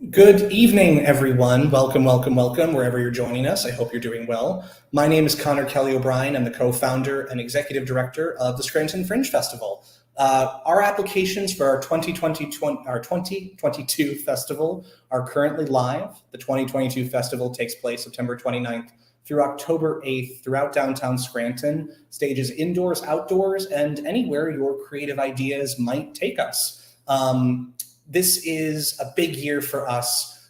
Good evening, everyone. Welcome, welcome, welcome, wherever you're joining us. I hope you're doing well. My name is Connor Kelly O'Brien. I'm the co-founder and executive director of the Scranton Fringe Festival. Our applications for our 2022 festival are currently live. The 2022 festival takes place September 29th through October 8th throughout downtown Scranton. Stages indoors, outdoors, and anywhere your creative ideas might take us. This is a big year for us,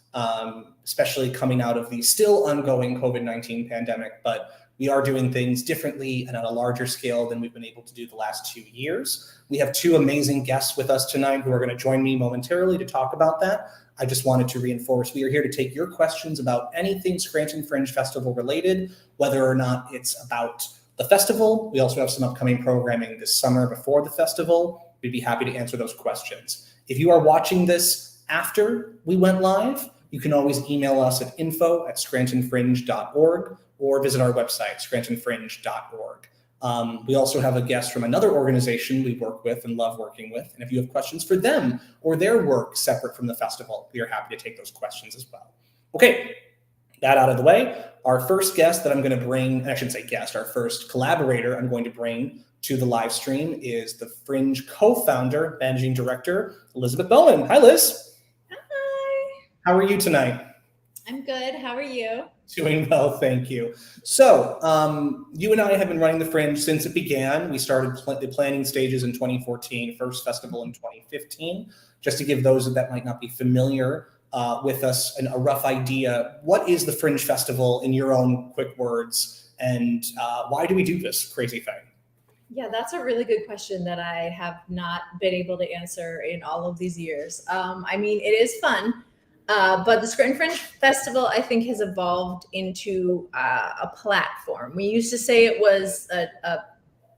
especially coming out of the still ongoing COVID-19 pandemic, but we are doing things differently and on a larger scale than we've been able to do the last 2 years. We have two amazing guests with us tonight who are going to join me momentarily to talk about that. I just wanted to reinforce we are here to take your questions about anything Scranton Fringe Festival related, whether or not it's about the festival. We also have some upcoming programming this summer before the festival. We'd be happy to answer those questions. If you are watching this after we went live, you can always email us at info@scrantonfringe.org or visit our website, scrantonfringe.org. We also have a guest from another organization we work with and love working with. And if you have questions for them or their work separate from the festival, we are happy to take those questions as well. Okay, that out of the way, our first guest that I'm going to bring, I shouldn't say guest, our first collaborator I'm going to bring to the live stream is the Fringe co-founder, managing director, Elizabeth Bowen. Hi, Liz. Hi. How are you tonight? I'm good. How are you? Doing well, thank you. So you and I have been running the Fringe since it began. We started the planning stages in 2014, first festival in 2015. Just to give those that might not be familiar with us a rough idea, what is the Fringe Festival in your own quick words, and why do we do this crazy thing? Yeah, that's a really good question that I have not been able to answer in all of these years. I mean, it is fun, but the Scranton Fringe Festival, I think, has evolved into a platform. We used to say it was a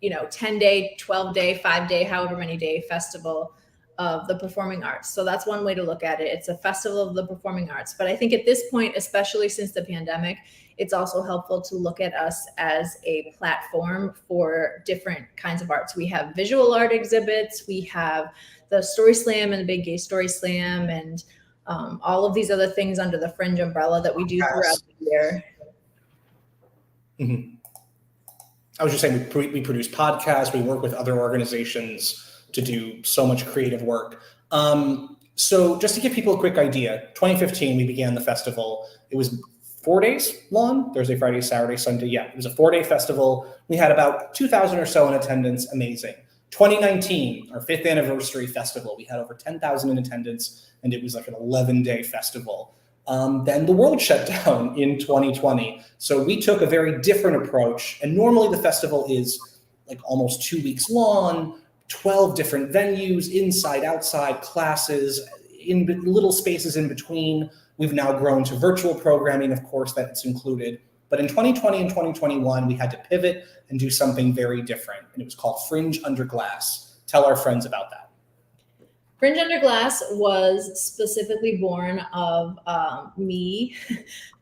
10-day, 12-day, 5-day, however many day festival of the performing arts. So that's one way to look at it. It's a festival of the performing arts. But I think at this point, especially since the pandemic, it's also helpful to look at us as a platform for different kinds of arts. We have visual art exhibits, we have the Story Slam and the Big Gay Story Slam, and all of these other things under the Fringe umbrella that we do throughout the year. Mm-hmm. I was just saying we produce podcasts, we work with other organizations to do so much creative work. So just to give people a quick idea, 2015, we began the festival. It was 4 days long, Thursday, Friday, Saturday, Sunday. Yeah, it was a 4-day festival. We had about 2,000 or so in attendance. Amazing. 2019, our 5th anniversary festival, we had over 10,000 in attendance, and it was like an 11-day festival. Then the world shut down in 2020. So we took a very different approach. And normally the festival is like almost 2 weeks long, 12 different venues, inside, outside, classes, in little spaces in between. We've now grown to virtual programming, of course, that's included. But in 2020 and 2021, we had to pivot and do something very different. And it was called Fringe Under Glass. Tell our friends about that. Fringe Under Glass was specifically born of me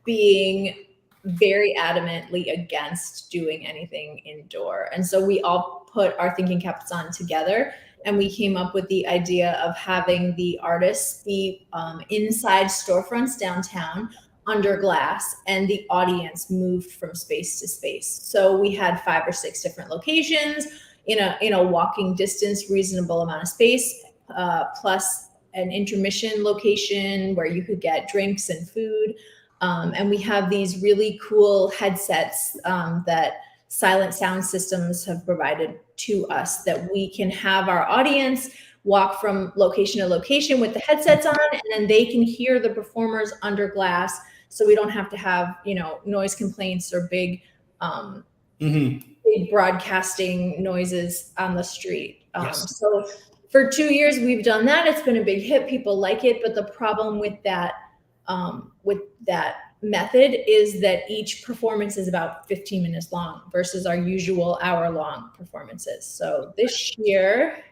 being very adamantly against doing anything indoor. And so we all put our thinking caps on together, and we came up with the idea of having the artists be inside storefronts downtown under glass, and the audience moved from space to space. So we had 5 or 6 different locations in a walking distance, reasonable amount of space, plus an intermission location where you could get drinks and food. And we have these really cool headsets that Silent Sound Systems have provided to us, that we can have our audience walk from location to location with the headsets on, and then they can hear the performers under glass. So we don't have to have, noise complaints or big broadcasting noises on the street. Yes. So for 2 years, we've done that. It's been a big hit. People like it. But the problem with that method is that each performance is about 15 minutes long versus our usual hour-long performances. So this year,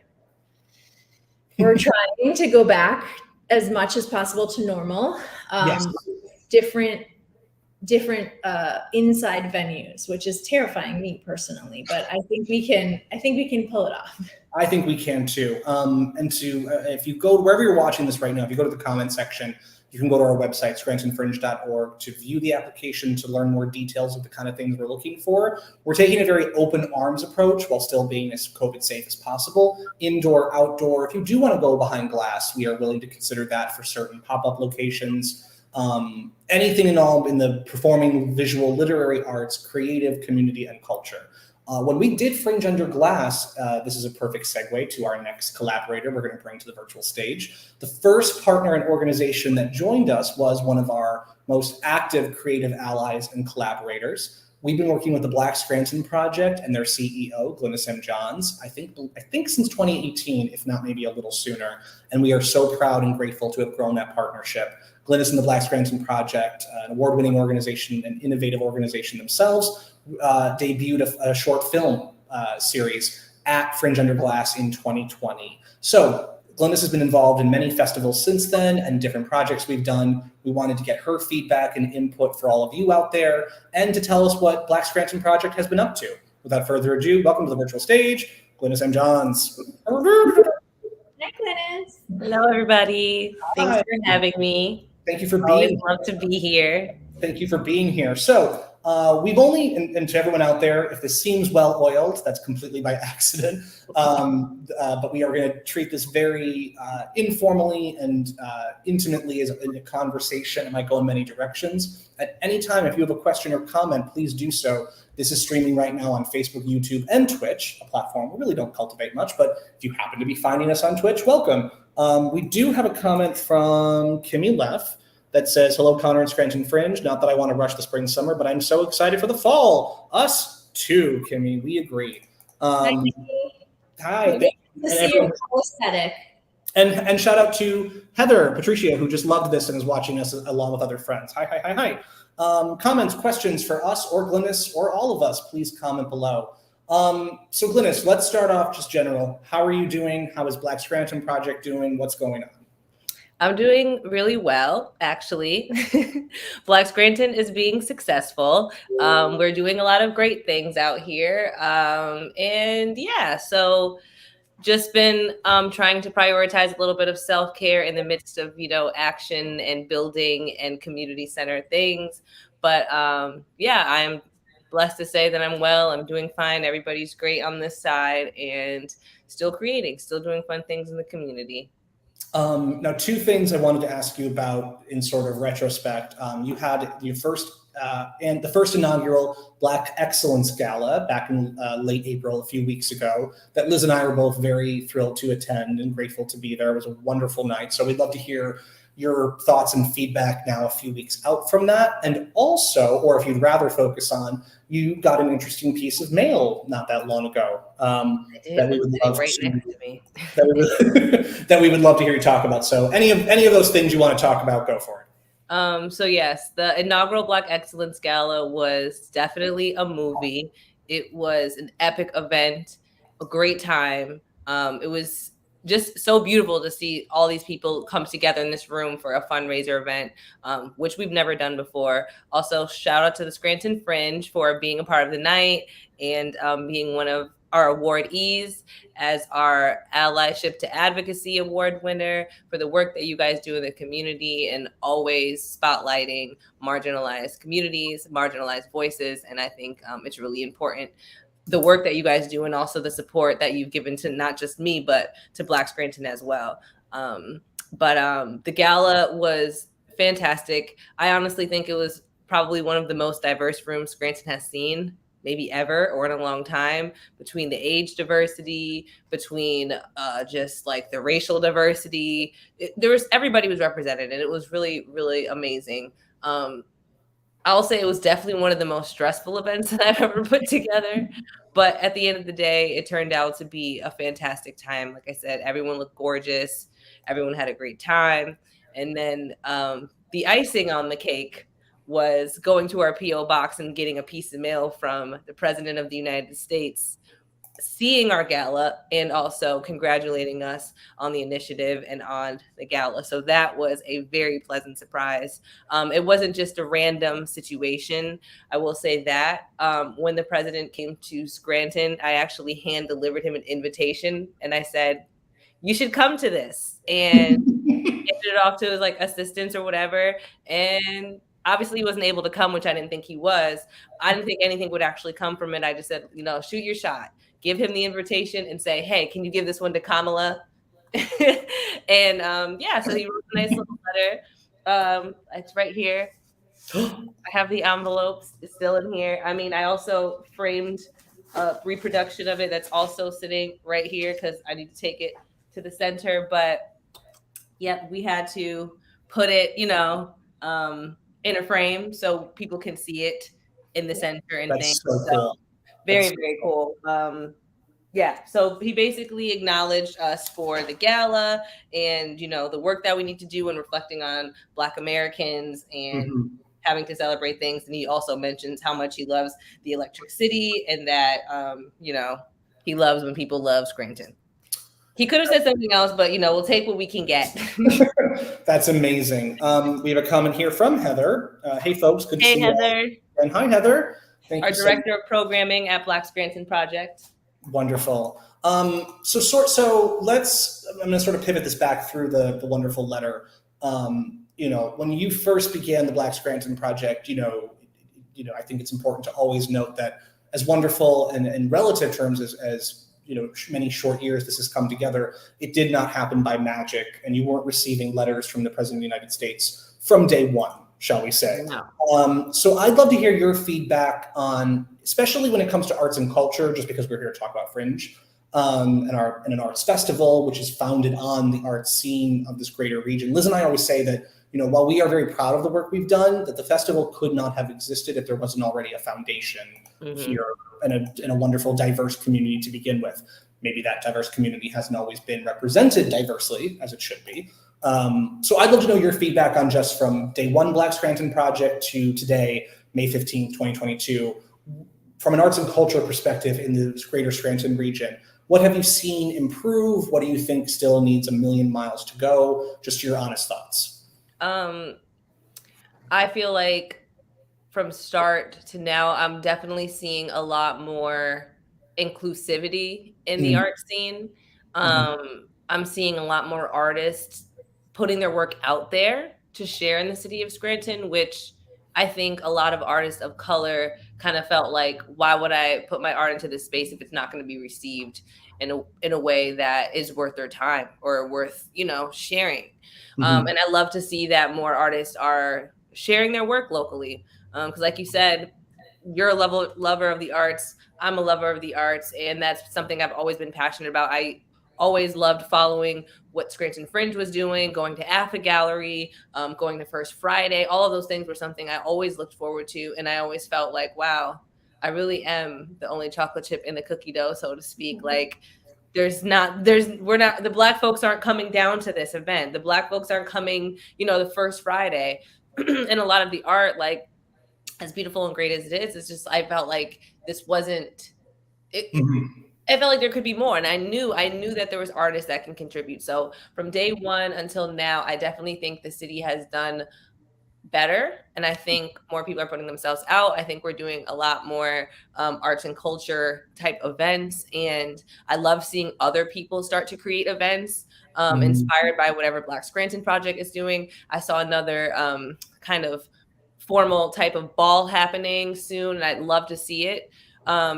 we're trying to go back as much as possible to normal. Yes. Different inside venues, which is terrifying me personally, but I think we can pull it off. I think we can too. If you go wherever you're watching this right now, if you go to the comment section, You can go to our website, scrantonfringe.org, to view the application, to learn more details of the kind of things we're looking for. We're taking a very open arms approach while still being as COVID safe as possible. Indoor, outdoor. If you do want to go behind glass, we are willing to consider that for certain pop-up locations. Anything and all in the performing, visual, literary arts, creative, community, and culture. When we did Fringe Under Glass, this is a perfect segue to our next collaborator we're going to bring to the virtual stage. The first partner and organization that joined us was one of our most active creative allies and collaborators. We've been working with the Black Scranton Project and their CEO, Glynis M. Johns, I think since 2018, if not maybe a little sooner. And we are so proud and grateful to have grown that partnership. Glynis and the Black Scranton Project, an award-winning organization, an innovative organization themselves, debuted a short film series at Fringe Under Glass in 2020. So Glynis has been involved in many festivals since then and different projects we've done. We wanted to get her feedback and input for all of you out there and to tell us what Black Scranton Project has been up to. Without further ado, welcome to the virtual stage, Glynis M. Johns. Hi, Glynis. Hello, everybody. Thanks for having me. Thank you for being here. Love to be here. Thank you for being here. So we've only, and to everyone out there, if this seems well-oiled, that's completely by accident. But we are going to treat this very informally and intimately as a conversation. It might go in many directions. At any time, if you have a question or comment, please do so. This is streaming right now on Facebook, YouTube, and Twitch, a platform we really don't cultivate much. But if you happen to be finding us on Twitch, welcome. We do have a comment from Kimmy Leff that says, hello, Connor and Scranton Fringe. Not that I want to rush the spring summer, but I'm so excited for the fall. Us too, Kimmy. We agree. Hi. Thank you. To see your aesthetic. And shout out to Heather Patricia, who just loved this and is watching us along with other friends. Hi. Comments, questions for us or Glynis or all of us, please comment below. So Glynis, let's start off just general. How are you doing? How is Black Scranton Project doing? What's going on? I'm doing really well, actually. Black Scranton is being successful. We're doing a lot of great things out here. And yeah, so just been trying to prioritize a little bit of self-care in the midst of, action and building and community-centered things. But yeah, I'm blessed to say that I'm well. I'm doing fine. Everybody's great on this side and still creating, still doing fun things in the community. Now, two things I wanted to ask you about in sort of retrospect. You had your first and the first inaugural Black Excellence Gala back in late April, a few weeks ago, that Liz and I were both very thrilled to attend and grateful to be there. It was a wonderful night. So we'd love to hear your thoughts and feedback now a few weeks out from that. And also, or if you'd rather focus on, you got an interesting piece of mail not that long ago. I did. That we would love right next to me. that we would love to hear you talk about. So any of those things you want to talk about, go for it. So yes, the inaugural Black Excellence Gala was definitely a movie. It was an epic event, a great time. It was just so beautiful to see all these people come together in this room for a fundraiser event, which we've never done before. Also, shout out to the Scranton Fringe for being a part of the night and being one of our awardees as our Allyship to Advocacy Award winner for the work that you guys do in the community and always spotlighting marginalized communities, marginalized voices. And I think it's really important, the work that you guys do and also the support that you've given to not just me, but to Black Scranton as well. The gala was fantastic. I honestly think it was probably one of the most diverse rooms Scranton has seen, maybe ever or in a long time, between the age diversity, between just like the racial diversity. Everybody was represented and it was really, really amazing. I'll say it was definitely one of the most stressful events that I've ever put together. But at the end of the day, it turned out to be a fantastic time. Like I said, everyone looked gorgeous. Everyone had a great time. And then the icing on the cake was going to our P.O. box and getting a piece of mail from the President of the United States, seeing our gala and also congratulating us on the initiative and on the gala. So that was a very pleasant surprise. It wasn't just a random situation. I will say that when the president came to Scranton, I actually hand delivered him an invitation and I said, you should come to this. And handed it off to his like assistants or whatever. And obviously he wasn't able to come, which I didn't think he was. I didn't think anything would actually come from it. I just said, you know, shoot your shot, give him the invitation and say, hey, can you give this one to Kamala? And yeah, so he wrote a nice little letter. It's right here. I have the envelopes. It's still in here. I mean, I also framed a reproduction of it that's also sitting right here because I need to take it to the center. But yep, we had to put it, you know, in a frame so people can see it in the center and That's things. so cool. Very, very cool. Yeah, so he basically acknowledged us for the gala and, you know, the work that we need to do and reflecting on Black Americans and having to celebrate things. And he also mentions how much he loves the Electric City and that, you know, he loves when people love Scranton. He could have said something else, but, you know, we'll take what we can get. That's amazing. We have a comment here from Heather. Hey, folks. Good to see you. Hey, Heather. And hi, Heather. Thank Our you director of programming at Black Scranton Project. Wonderful. So let's, I'm going to sort of pivot this back through the wonderful letter. You know, when you first began the Black Scranton Project, you know, I think it's important to always note that as wonderful and in relative terms as you know, many short years this has come together, it did not happen by magic, and you weren't receiving letters from the President of the United States from day one, shall we say. No. So I'd love to hear your feedback on, especially when it comes to arts and culture, just because we're here to talk about Fringe, and an arts festival, which is founded on the arts scene of this greater region. Liz and I always say that, you know, while we are very proud of the work we've done, that the festival could not have existed if there wasn't already a foundation here in a wonderful, diverse community to begin with. Maybe that diverse community hasn't always been represented diversely as it should be. So I'd love to know your feedback on just from day one Black Scranton Project to today, May 15th, 2022, from an arts and culture perspective in the greater Scranton region. What have you seen improve? What do you think still needs a million miles to go? Just your honest thoughts. I feel like from start to now, I'm definitely seeing a lot more inclusivity in the art scene. I'm seeing a lot more artists putting their work out there to share in the city of Scranton, which I think a lot of artists of color kind of felt like, why would I put my art into this space if it's not going to be received in a way that is worth their time or worth, you know, sharing. And I love to see that more artists are sharing their work locally. Because like you said, you're a lover of the arts. I'm a lover of the arts. And that's something I've always been passionate about. I always loved following what Scranton Fringe was doing, going to AFA Gallery, going to First Friday. All of those things were something I always looked forward to. And I always felt like, wow, I really am the only chocolate chip in the cookie dough, so to speak. Like the Black folks aren't coming down to this event. The Black folks aren't coming, you know, the First Friday. And a lot of the art, like as beautiful and great as it is, it's just, I felt like this wasn't it. I felt like there could be more. And I knew that there was artists that can contribute. So from day one until now, I definitely think the city has done better. And I think more people are putting themselves out. I think we're doing a lot more arts and culture type events. And I love seeing other people start to create events inspired by whatever Black Scranton Project is doing. I saw another kind of formal type of ball happening soon. And I'd love to see it.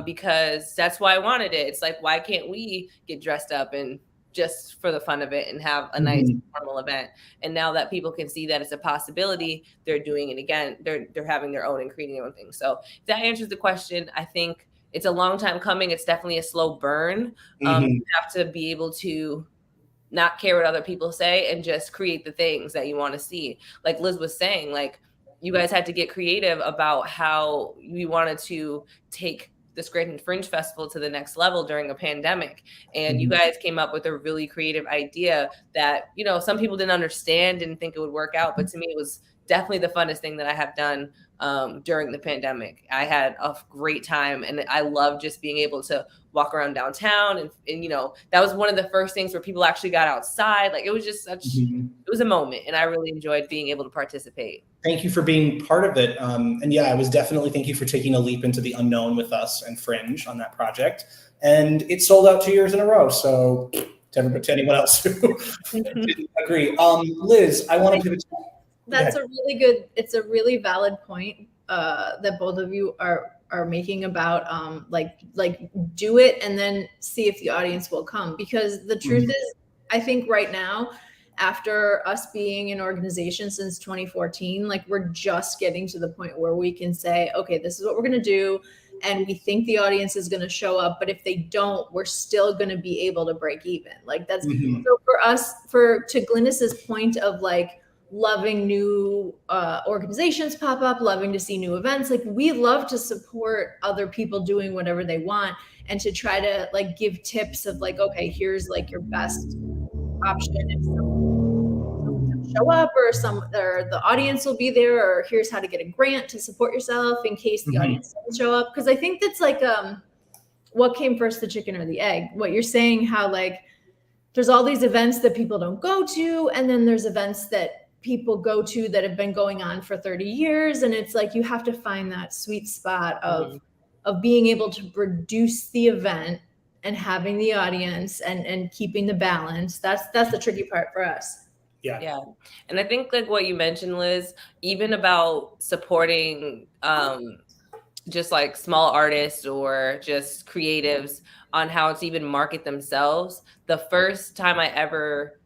Because that's why I wanted it. It's like, why can't we get dressed up and just for the fun of it and have a nice formal event? And now that people can see that it's a possibility, they're doing it again. They're having their own and creating their own thing. So if that answers the question, I think it's a long time coming. It's definitely a slow burn. You have to be able to not care what other people say and just create the things that you want to see. Like Liz was saying, like, you guys had to get creative about how you wanted to take the Scranton Fringe Festival to the next level during a pandemic. And you guys came up with a really creative idea that, you know, some people didn't understand, didn't think it would work out. But to me, it was definitely the funnest thing that I have done during the pandemic. I had a great time and I love just being able to walk around downtown. And, you know, that was one of the first things where people actually got outside. Like, it was just such, it was a moment. And I really enjoyed being able to participate. Thank you for being part of it. And yeah, I was definitely, thank you for taking a leap into the unknown with us and Fringe on that project. And it sold out 2 years in a row. So to anyone else who didn't agree. Liz, I want to pivot. That's it's a really valid point that both of you are making about like do it and then see if the audience will come, because the truth is, I think right now, after us being an organization since 2014, like we're just getting to the point where we can say, okay, this is what we're going to do. And we think the audience is going to show up, but if they don't, we're still going to be able to break even. Like that's so for us, to Glynis's point of like loving new organizations pop up, loving to see new events. Like we love to support other people doing whatever they want, and to try to like give tips of like, okay, here's like your best option if someone show up, or the audience will be there, or here's how to get a grant to support yourself in case the audience doesn't show up. Because I think that's like what came first, the chicken or the egg? What you're saying, how like there's all these events that people don't go to, and then there's events that people go to that have been going on for 30 years, and it's like you have to find that sweet spot of being able to produce the event and having the audience and keeping the balance. That's the tricky part for us. Yeah. And I think like what you mentioned, Liz, even about supporting just like small artists or just creatives on how to even market themselves. The first time I ever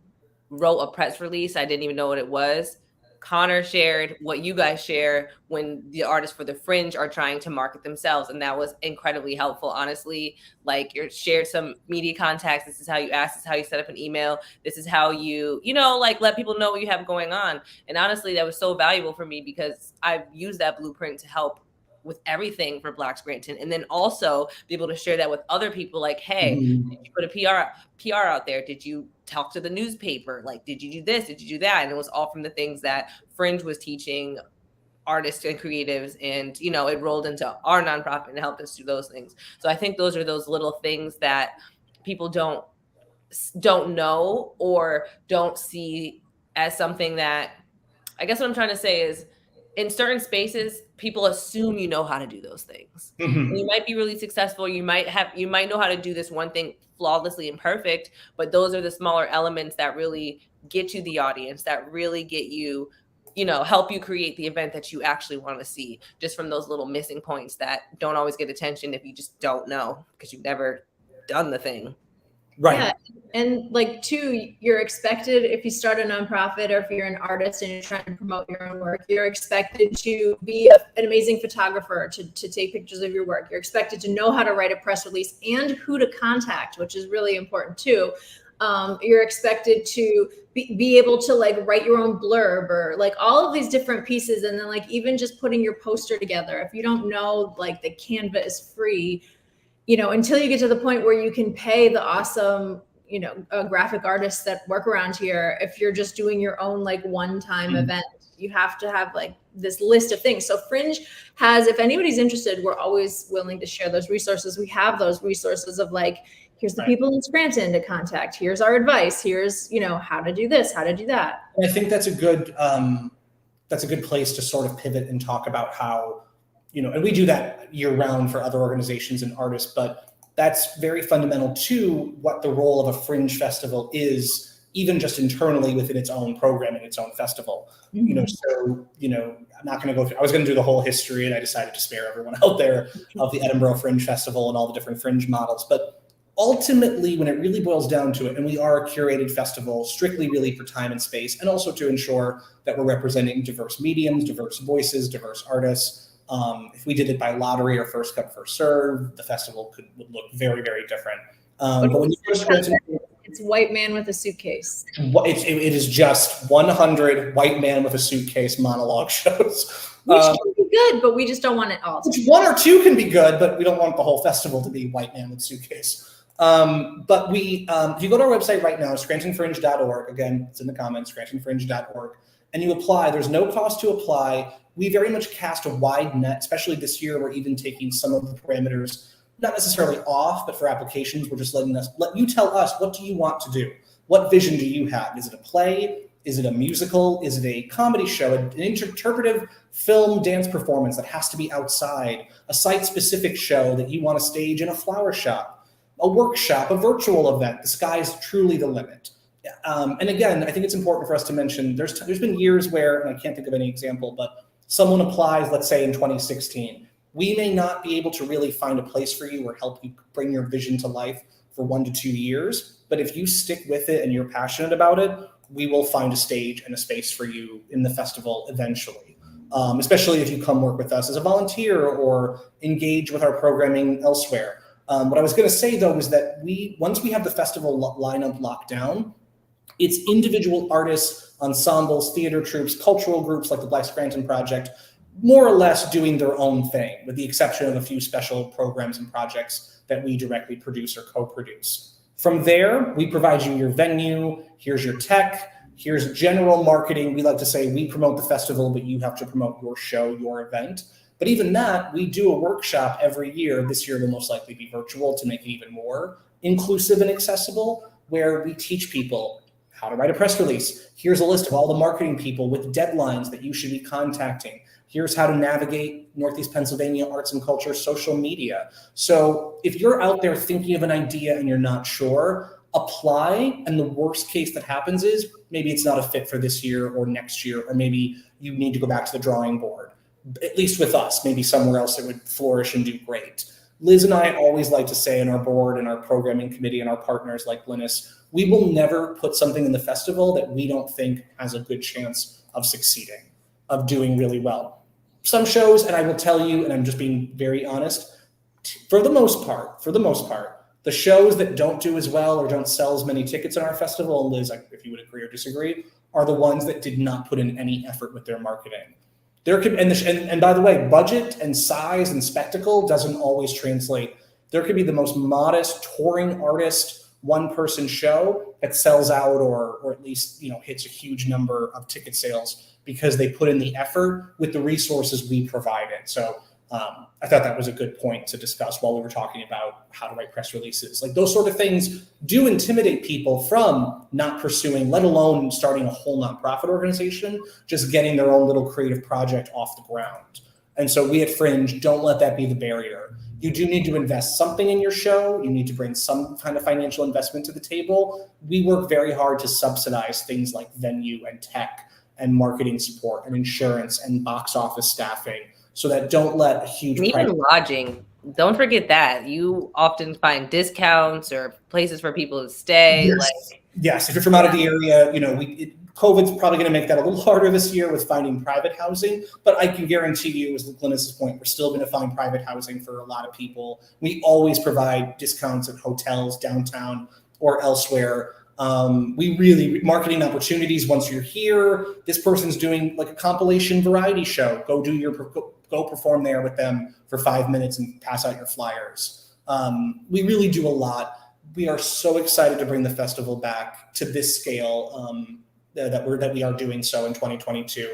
wrote a press release, I didn't even know what it was. Connor shared what you guys share when the artists for the Fringe are trying to market themselves. And that was incredibly helpful, honestly. Like you shared some media contacts. This is how you ask, this is how you set up an email. This is how you like let people know what you have going on. And honestly, that was so valuable for me because I've used that blueprint to help with everything for Black Scranton. And then also be able to share that with other people. Like, hey, did you put a PR out there? Did you talk to the newspaper? Like, did you do this? Did you do that? And it was all from the things that Fringe was teaching artists and creatives. And, it rolled into our nonprofit and helped us do those things. So I think those are those little things that people don't know or don't see as something that, I guess what I'm trying to say is, in certain spaces, people assume you know how to do those things. You might be really successful. You might know how to do this one thing flawlessly and perfect, but those are the smaller elements that really get you the audience, that really get you, help you create the event that you actually want to see, just from those little missing points that don't always get attention if you just don't know because you've never done the thing. Right. Yeah. And like too, you're expected, if you start a nonprofit or if you're an artist and you're trying to promote your own work, you're expected to be an amazing photographer, to take pictures of your work. You're expected to know how to write a press release and who to contact, which is really important too. You're expected to be able to like write your own blurb or like all of these different pieces. And then like even just putting your poster together, if you don't know, like the Canva is free, until you get to the point where you can pay the awesome, graphic artists that work around here. If you're just doing your own like one-time event, you have to have like this list of things. So Fringe has, if anybody's interested, we're always willing to share those resources. We have those resources of like, here's the people in Scranton to contact. Here's our advice. Here's, how to do this, how to do that. And I think that's a good place to sort of pivot and talk about how, and we do that year round for other organizations and artists, but that's very fundamental to what the role of a Fringe festival is, even just internally within its own program and its own festival. I'm not going to go through, I was going to do the whole history and I decided to spare everyone out there of the Edinburgh Fringe Festival and all the different Fringe models. But ultimately, when it really boils down to it, and we are a curated festival strictly really for time and space, and also to ensure that we're representing diverse mediums, diverse voices, diverse artists. If we did it by lottery or first come, first serve, the festival would look very, very different. But when you first it's white man with a suitcase. It is just 100 white man with a suitcase monologue shows. Which can be good, but we just don't want it all. One or two can be good, but we don't want the whole festival to be white man with suitcase. But if you go to our website right now, scrantonfringe.org, again, it's in the comments, scrantonfringe.org, and you apply, there's no cost to apply. We very much cast a wide net, especially this year. We're even taking some of the parameters, not necessarily off, but for applications, we're just let you tell us, what do you want to do? What vision do you have? Is it a play? Is it a musical? Is it a comedy show? An interpretive film dance performance that has to be outside? A site-specific show that you want to stage in a flower shop? a workshop, a virtual event. The sky's truly the limit. And again, I think it's important for us to mention, there's been years where, and I can't think of any example, but someone applies, let's say in 2016. We may not be able to really find a place for you or help you bring your vision to life for 1 to 2 years. But if you stick with it and you're passionate about it, we will find a stage and a space for you in the festival eventually. Especially if you come work with us as a volunteer or engage with our programming elsewhere. What I was going to say though is that once we have the festival lineup locked down, it's individual artists, ensembles, theater troupes, cultural groups like the Black Scranton Project, more or less doing their own thing, with the exception of a few special programs and projects that we directly produce or co-produce. From there, we provide you your venue, here's your tech, here's general marketing. We like to say we promote the festival, but you have to promote your show, your event. But even that, we do a workshop every year. This year will most likely be virtual to make it even more inclusive and accessible, where we teach people how to write a press release. Here's a list of all the marketing people with deadlines that you should be contacting. Here's how to navigate Northeast Pennsylvania arts and culture social media. So if you're out there thinking of an idea and you're not sure, apply. And the worst case that happens is maybe it's not a fit for this year or next year, or maybe you need to go back to the drawing board. At least with us, maybe somewhere else it would flourish and do great. Liz and I always like to say in our board and our programming committee and our partners like Linus, we will never put something in the festival that we don't think has a good chance of succeeding, of doing really well. Some shows, and I will tell you, and I'm just being very honest, for the most part, the shows that don't do as well or don't sell as many tickets in our festival, and Liz, if you would agree or disagree, are the ones that did not put in any effort with their marketing. There could, and by the way, budget and size and spectacle doesn't always translate. There could be the most modest touring artist, one-person show that sells out or at least hits a huge number of ticket sales because they put in the effort with the resources we provided. So I thought that was a good point to discuss while we were talking about how to write press releases. Like those sort of things do intimidate people from not pursuing, let alone starting a whole nonprofit organization, just getting their own little creative project off the ground. And so we at Fringe don't let that be the barrier. You do need to invest something in your show. You need to bring some kind of financial investment to the table. We work very hard to subsidize things like venue and tech and marketing support and insurance and box office staffing, so that don't let a huge and even lodging. Don't forget that. You often find discounts or places for people to stay. Yes. If you're from out of the area, COVID's probably going to make that a little harder this year with finding private housing. But I can guarantee you, as Glynis's point, we're still going to find private housing for a lot of people. We always provide discounts at hotels downtown or elsewhere. We really marketing opportunities. Once you're here, this person's doing like a compilation variety show. Go perform there with them for 5 minutes and pass out your flyers. We really do a lot. We are so excited to bring the festival back to this scale that we are doing so in 2022.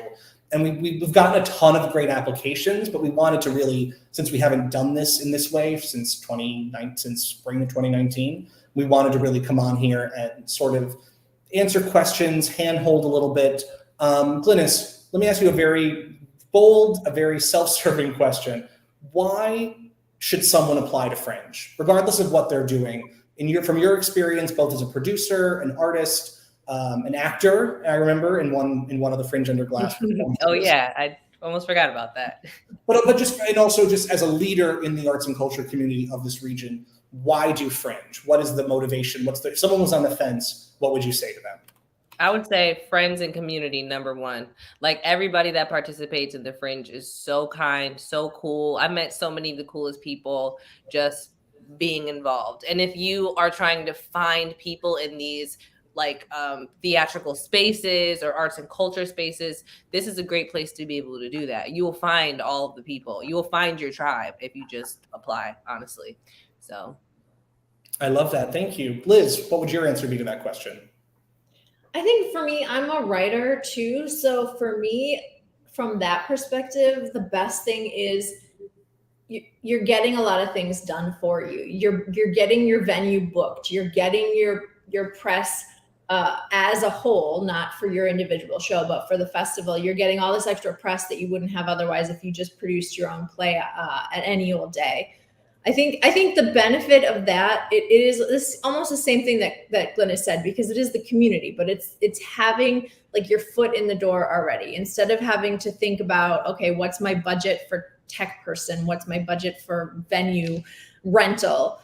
And we've gotten a ton of great applications, but we wanted to really, since we haven't done this in this way since spring of 2019, we wanted to really come on here and sort of answer questions, handhold a little bit. Glynis, let me ask you a very bold, a very self-serving question. Why should someone apply to Fringe, regardless of what they're doing? From your experience, both as a producer, an artist, an actor, I remember in one of the Fringe Under Glass. Oh yeah, I almost forgot about that. But also as a leader in the arts and culture community of this region, why do Fringe? What is the motivation? If someone was on the fence, what would you say to them? I would say friends and community, number one. Like everybody that participates in the Fringe is so kind, so cool. I met so many of the coolest people just being involved. And if you are trying to find people in these theatrical spaces or arts and culture spaces, this is a great place to be able to do that. You will find all of the people. You will find your tribe if you just apply, honestly. So I love that. Thank you. Liz, what would your answer be to that question? I think for me, I'm a writer too. So for me, from that perspective, the best thing is you're getting a lot of things done for you. You're getting your venue booked. You're getting your press as a whole, not for your individual show, but for the festival. You're getting all this extra press that you wouldn't have otherwise if you just produced your own play at any old day. I think the benefit of that it is this almost the same thing that Glenn has said, because it is the community, but it's having like your foot in the door already, instead of having to think about, okay, what's my budget for tech person, what's my budget for venue rental.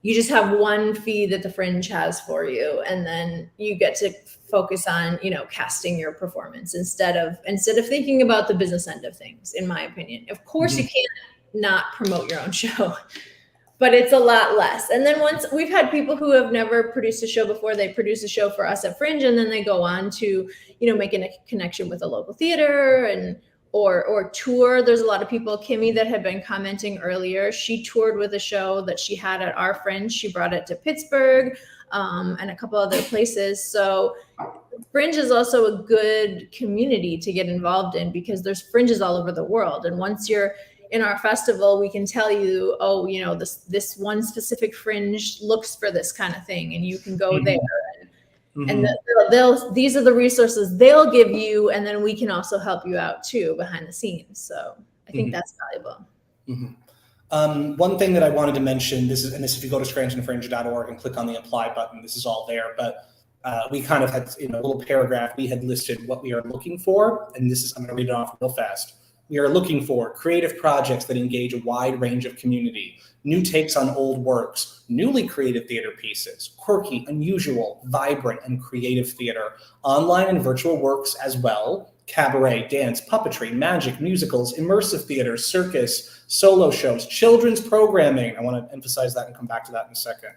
You just have one fee that the Fringe has for you, and then you get to focus on, you know, casting your performance instead of thinking about the business end of things, in my opinion. Of course, you can't not promote your own show, but it's a lot less. And then once we've had people who have never produced a show before, they produce a show for us at Fringe, and then they go on to, you know, making a connection with a local theater and or tour. There's a lot of people, Kimmy, that had been commenting earlier. She toured with a show that she had at our Fringe. She brought it to Pittsburgh and a couple other places. So Fringe is also a good community to get involved in, because there's Fringes all over the world. And once you're in our festival, we can tell you, oh, you know, this one specific Fringe looks for this kind of thing, and you can go there. And these are the resources they'll give you, and then we can also help you out too behind the scenes. So I think that's valuable. One thing that I wanted to mention, this if you go to scrantonfringe.org and click on the apply button, this is all there. But we kind of had, in a little paragraph, we had listed what we are looking for, and I'm going to read it off real fast. We are looking for creative projects that engage a wide range of community, new takes on old works, newly created theater pieces, quirky, unusual, vibrant, and creative theater, online and virtual works as well, cabaret, dance, puppetry, magic, musicals, immersive theater, circus, solo shows, children's programming. I want to emphasize that and come back to that in a second.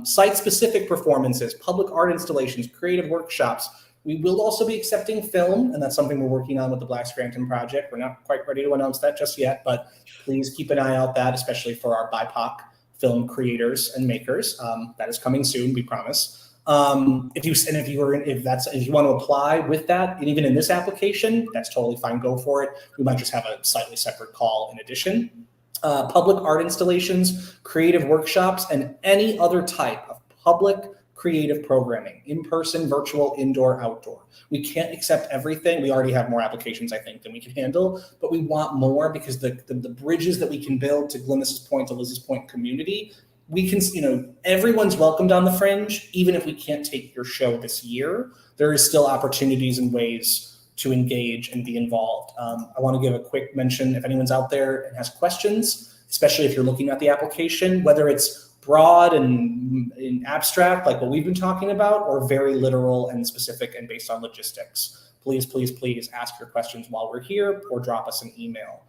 Site-specific performances, public art installations, creative workshops. We will also be accepting film, and that's something we're working on with the Black Scranton Project. We're not quite ready to announce that just yet, but please keep an eye out that, especially for our BIPOC film creators and makers. That is coming soon, we promise. If you want to apply with that, and even in this application, that's totally fine. Go for it. We might just have a slightly separate call in addition. Public art installations, creative workshops, and any other type of public creative programming, in-person, virtual, indoor, outdoor. We can't accept everything. We already have more applications, I think, than we can handle, but we want more, because the bridges that we can build, to Glynis's point, to Liz's point, community, we can, everyone's welcomed on the Fringe. Even if we can't take your show this year, there is still opportunities and ways to engage and be involved. I want to give a quick mention, if anyone's out there and has questions, especially if you're looking at the application, whether it's broad and in abstract, like what we've been talking about, or very literal and specific and based on logistics. Please, please, please ask your questions while we're here, or drop us an email.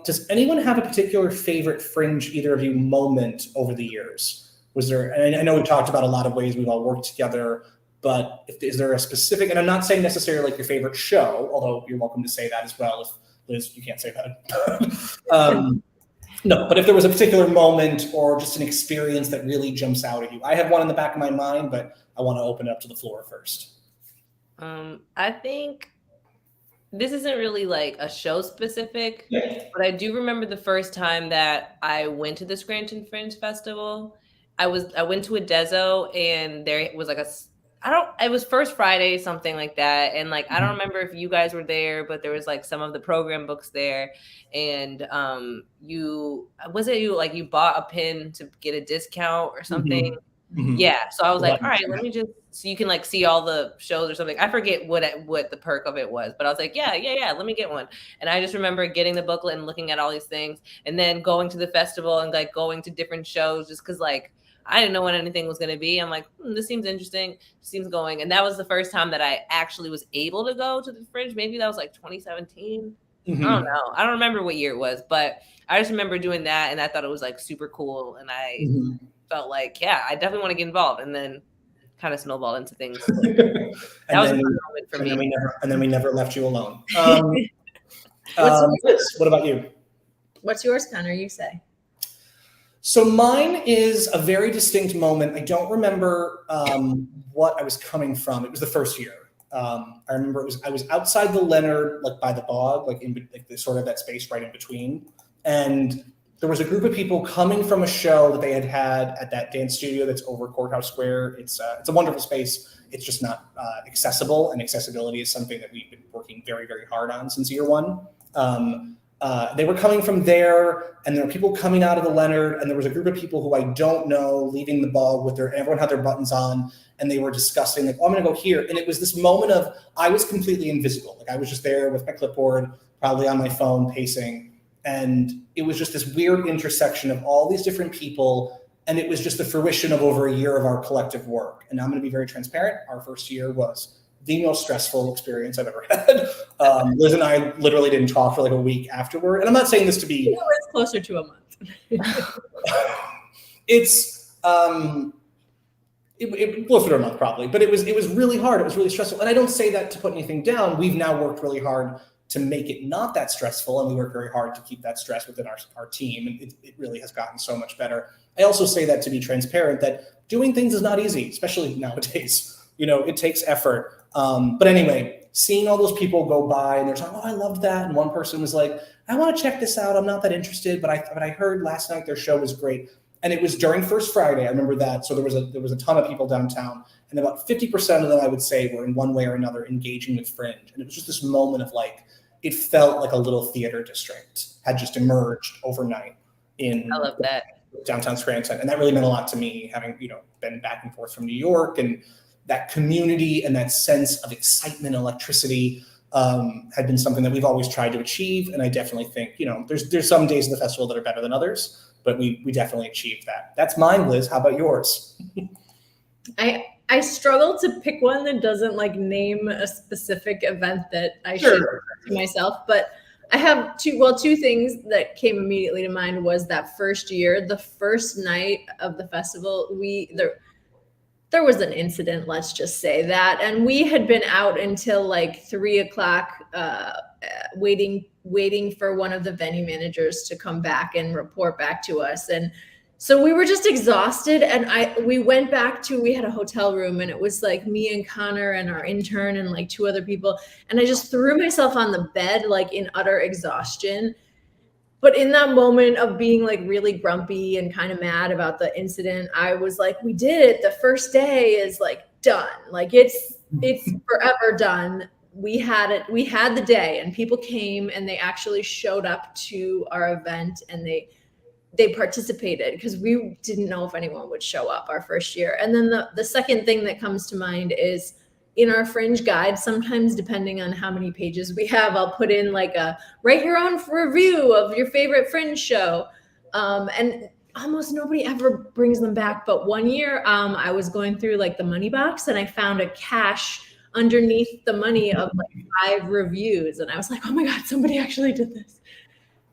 Does anyone have a particular favorite Fringe, either of you, moment over the years? Was there, and I know we talked about a lot of ways we've all worked together, but is there a specific, and I'm not saying necessarily like your favorite show, although you're welcome to say that as well. If Liz, you can't say that. No, but if there was a particular moment or just an experience that really jumps out at you. I have one in the back of my mind, but I want to open it up to the floor first. I think this isn't really like a show specific, but I do remember the first time that I went to the Scranton Fringe Festival. I went to a Dezo, and there was like it was First Friday, something like that. And like, I don't remember if you guys were there, but there was like some of the program books there. And you bought a pin to get a discount or something. Yeah. So I was like, all right, let me just, so you can like see all the shows or something. I forget what the perk of it was, but I was like, yeah, let me get one. And I just remember getting the booklet and looking at all these things, and then going to the festival and like going to different shows, just because like I didn't know what anything was going to be. I'm like, this seems interesting. Seems going. And that was the first time that I actually was able to go to the Fringe. Maybe that was like 2017. I don't know. I don't remember what year it was, but I just remember doing that, and I thought it was like super cool. And I felt like, yeah, I definitely want to get involved. And then kind of snowballed into things. That was a fun moment for me. And then we never left you alone. What about you? What's yours, Connor? You say. So mine is a very distinct moment. I don't remember what I was coming from. It was the first year. I remember I was outside the Leonard, like by the bog, like in like the sort of that space right in between, and there was a group of people coming from a show that they had at that dance studio that's over Courthouse Square. It's a wonderful space. It's just not accessible, and accessibility is something that we've been working very, very hard on since year one. They were coming from there, and there were people coming out of the Leonard, and there was a group of people who I don't know leaving the ball with everyone had their buttons on, and they were discussing like, oh, I'm gonna go here. And it was this moment of, I was completely invisible. Like I was just there with my clipboard, probably on my phone, pacing. And it was just this weird intersection of all these different people. And it was just the fruition of over a year of our collective work. And I'm gonna be very transparent. Our first year was the most stressful experience I've ever had. Liz and I literally didn't talk for like a week afterward. And I'm not saying this to be... It's closer to a month. It's closer to a month probably, but it was really hard. It was really stressful. And I don't say that to put anything down. We've now worked really hard to make it not that stressful. And we work very hard to keep that stress within our team. And it really has gotten so much better. I also say that to be transparent, that doing things is not easy, especially nowadays. It takes effort. But anyway, seeing all those people go by and they're like, oh, I loved that. And one person was like, I want to check this out. I'm not that interested, but I heard last night their show was great. And it was during First Friday. I remember that. So there was a ton of people downtown, and about 50% of them, I would say, were in one way or another engaging with Fringe. And it was just this moment of like, it felt like a little theater district had just emerged overnight in I love that. Downtown Scranton. And that really meant a lot to me, having, been back and forth from New York, and that community and that sense of excitement and electricity had been something that we've always tried to achieve. And I definitely think, there's some days in the festival that are better than others, but we definitely achieved that. That's mine, Liz. How about yours? I struggle to pick one that doesn't like name a specific event that I should to myself, but I have two things that came immediately to mind. Was that first year, the first night of the festival, there was an incident, let's just say that. And we had been out until like 3:00, waiting for one of the venue managers to come back and report back to us. And so we were just exhausted. And we went back we had a hotel room, and it was like me and Connor and our intern and like two other people. And I just threw myself on the bed, like in utter exhaustion. But in that moment of being like really grumpy and kind of mad about the incident, I was like, we did it. The first day is like done. Like it's forever done. We had it. We had the day, and people came and they actually showed up to our event, and they participated because we didn't know if anyone would show up our first year. And then the second thing that comes to mind is, in our Fringe guide, sometimes depending on how many pages we have, I'll put in like a write your own review of your favorite Fringe show. And almost nobody ever brings them back. But one year I was going through like the money box, and I found a cache underneath the money of like 5 reviews. And I was like, oh my God, somebody actually did this.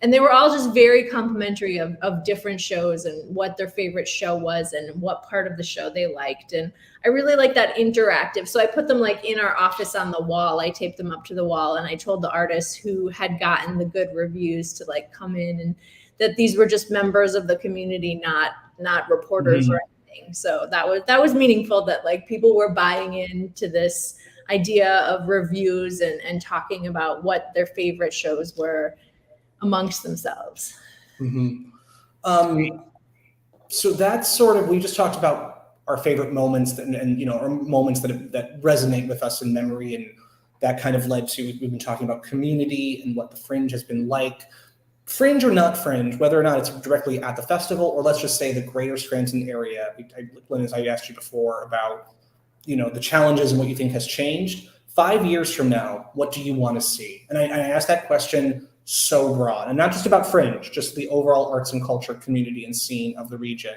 And they were all just very complimentary of different shows and what their favorite show was and what part of the show they liked. And I really like that interactive. So I put them like in our office on the wall. I taped them up to the wall, and I told the artists who had gotten the good reviews to like come in, and that these were just members of the community, not reporters or anything. So that was meaningful, that like people were buying into this idea of reviews and talking about what their favorite shows were amongst themselves. So that's sort of, we just talked about our favorite moments and or moments that resonate with us in memory, and that kind of led to, we've been talking about community and what the Fringe has been like. Fringe or not Fringe, whether or not it's directly at the festival, or let's just say the greater Scranton area. Lynn, as I asked you before about, the challenges and what you think has changed. 5 years from now, what do you want to see? And I asked that question so broad, and not just about Fringe, just the overall arts and culture community and scene of the region.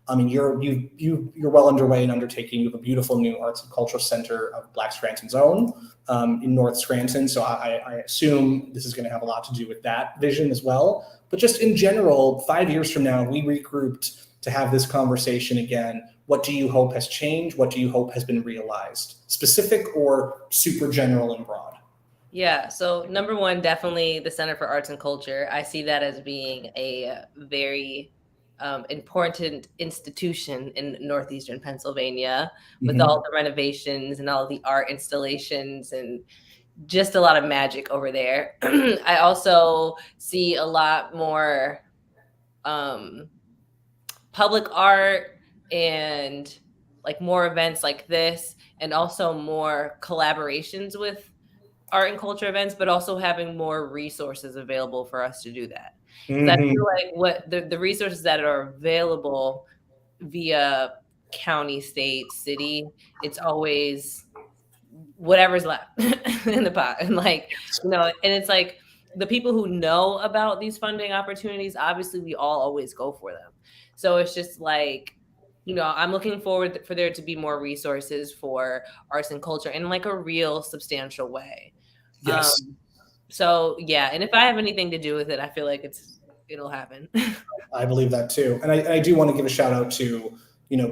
I mean, you're well underway in undertaking. You have a beautiful new arts and cultural center of Black Scranton's own in North Scranton. So I assume this is going to have a lot to do with that vision as well. But just in general, 5 years from now, we regrouped to have this conversation again. What do you hope has changed? What do you hope has been realized? Specific or super general and broad? Yeah, so number one, definitely the Center for Arts and Culture. I see that as being a very important institution in northeastern Pennsylvania, with all the renovations and all the art installations and just a lot of magic over there. I also see a lot more public art and like more events like this, and also more collaborations with art and culture events, but also having more resources available for us to do that. Because I Mhm. feel like what the resources that are available via county, state, city, it's always whatever's left in the pot. And like, and it's like the people who know about these funding opportunities, obviously we all always go for them. So it's just like, I'm looking forward for there to be more resources for arts and culture in like a real substantial way. Yes. So yeah, and if I have anything to do with it, I feel like it'll happen. I believe that too. And I do want to give a shout out to,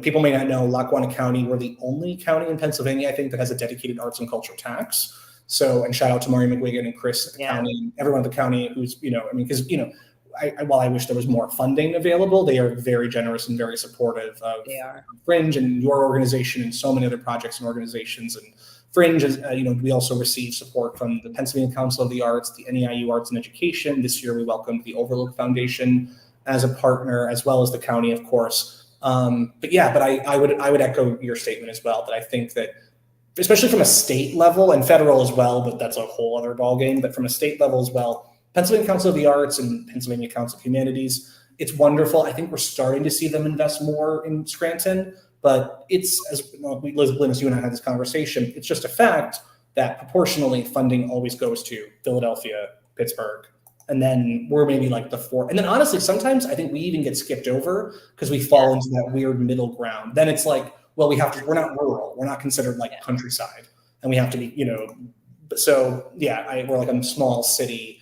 people may not know Lackawanna County. We're the only county in Pennsylvania, I think, that has a dedicated arts and culture tax. So, and shout out to Maury McGuigan and Chris at the county, and everyone at the county who's, because, while I wish there was more funding available, they are very generous and very supportive of Fringe and your organization and so many other projects and organizations. And Fringe is, we also receive support from the Pennsylvania Council of the Arts, the NEIU Arts and Education. This year we welcomed the Overlook Foundation as a partner, as well as the county, of course. But I would echo your statement as well, that I think that, especially from a state level and federal as well, but that's a whole other ballgame, but from a state level as well, Pennsylvania Council of the Arts and Pennsylvania Council of Humanities, it's wonderful. I think we're starting to see them invest more in Scranton, but it's, as Liz, you and I had this conversation, it's just a fact that proportionally funding always goes to Philadelphia, Pittsburgh, and then we're maybe like the fourth. And then honestly, sometimes I think we even get skipped over because we fall into that weird middle ground. Then it's like, well, we're not rural. We're not considered like countryside. And we have to be, so yeah, we're like a small city.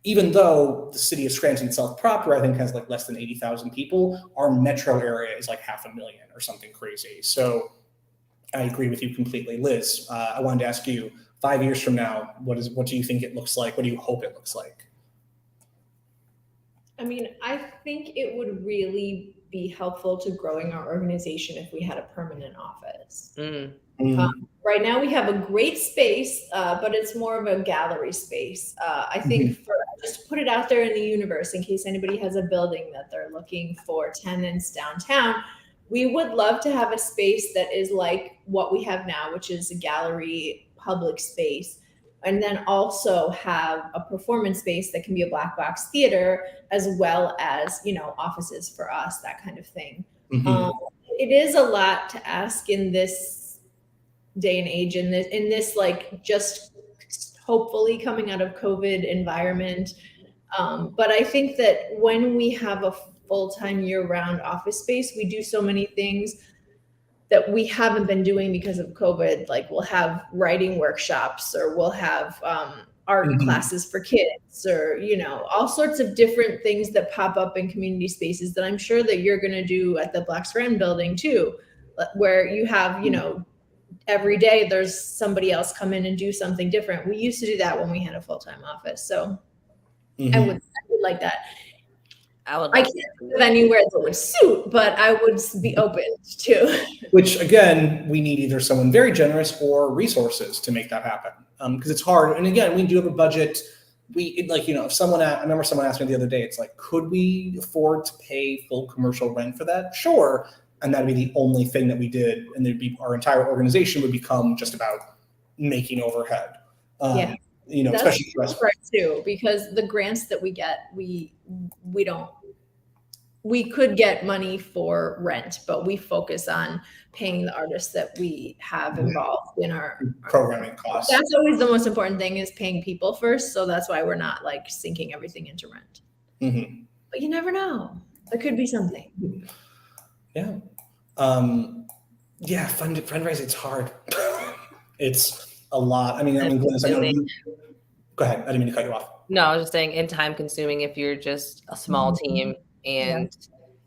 Even though the city of Scranton itself proper, I think, has like less than 80,000 people, our metro area is like 500,000 or something crazy. So I agree with you completely. Liz, I wanted to ask you, 5 years from now, what do you think it looks like? What do you hope it looks like? I mean, I think it would really be helpful to growing our organization if we had a permanent office. Right now we have a great space, but it's more of a gallery space. I think just to put it out there in the universe, in case anybody has a building that they're looking for tenants downtown, we would love to have a space that is like what we have now, which is a gallery public space. And then also have a performance space that can be a black box theater, as well as, offices for us, that kind of thing. It is a lot to ask in this day and age, in this like just hopefully coming out of COVID environment. But I think that when we have a full-time year-round office space, we do so many things that we haven't been doing because of COVID. Like we'll have writing workshops, or we'll have art classes for kids, or, all sorts of different things that pop up in community spaces that I'm sure that you're going to do at the Black Scranton building too, where you have, every day there's somebody else come in and do something different. We used to do that when we had a full-time office. So I would like that. I can't live anywhere that would suit, but I would be open to. Which, again, we need either someone very generous or resources to make that happen. Because it's hard. And again, we do have a budget. If someone, I remember someone asked me the other day, it's like, could we afford to pay full commercial rent for that? Sure. And that'd be the only thing that we did. And our entire organization would become just about making overhead. That's especially for us too, because the grants that we get, we could get money for rent, but we focus on paying the artists that we have involved in our programming costs. That's always the most important thing, is paying people first. So that's why we're not like sinking everything into rent. But you never know. There could be something. Yeah. Fundraising, it's hard. It's a lot. I mean, Glennis, I know go ahead. I didn't mean to cut you off. No, I was just saying, and time consuming if you're just a small team and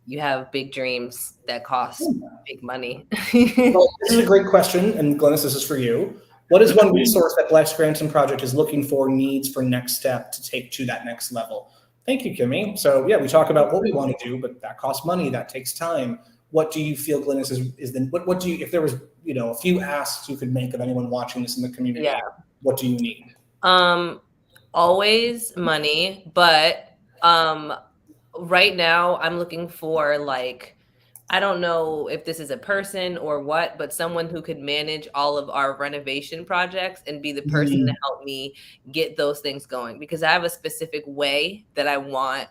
you have big dreams that cost big money. Well, this is a great question. And Glennis, this is for you. What is one resource that Black Scranton Project is looking for, needs for next step to take to that next level? Thank you, Kimmy. So we talk about what we want to do, but that costs money, that takes time. What do you feel, Glennis, what do you, if there was, a few asks you could make of anyone watching this in the community, what do you need? Always money, but right now I'm looking for like I don't know if this is a person or what, but someone who could manage all of our renovation projects and be the person to help me get those things going, because I have a specific way that I want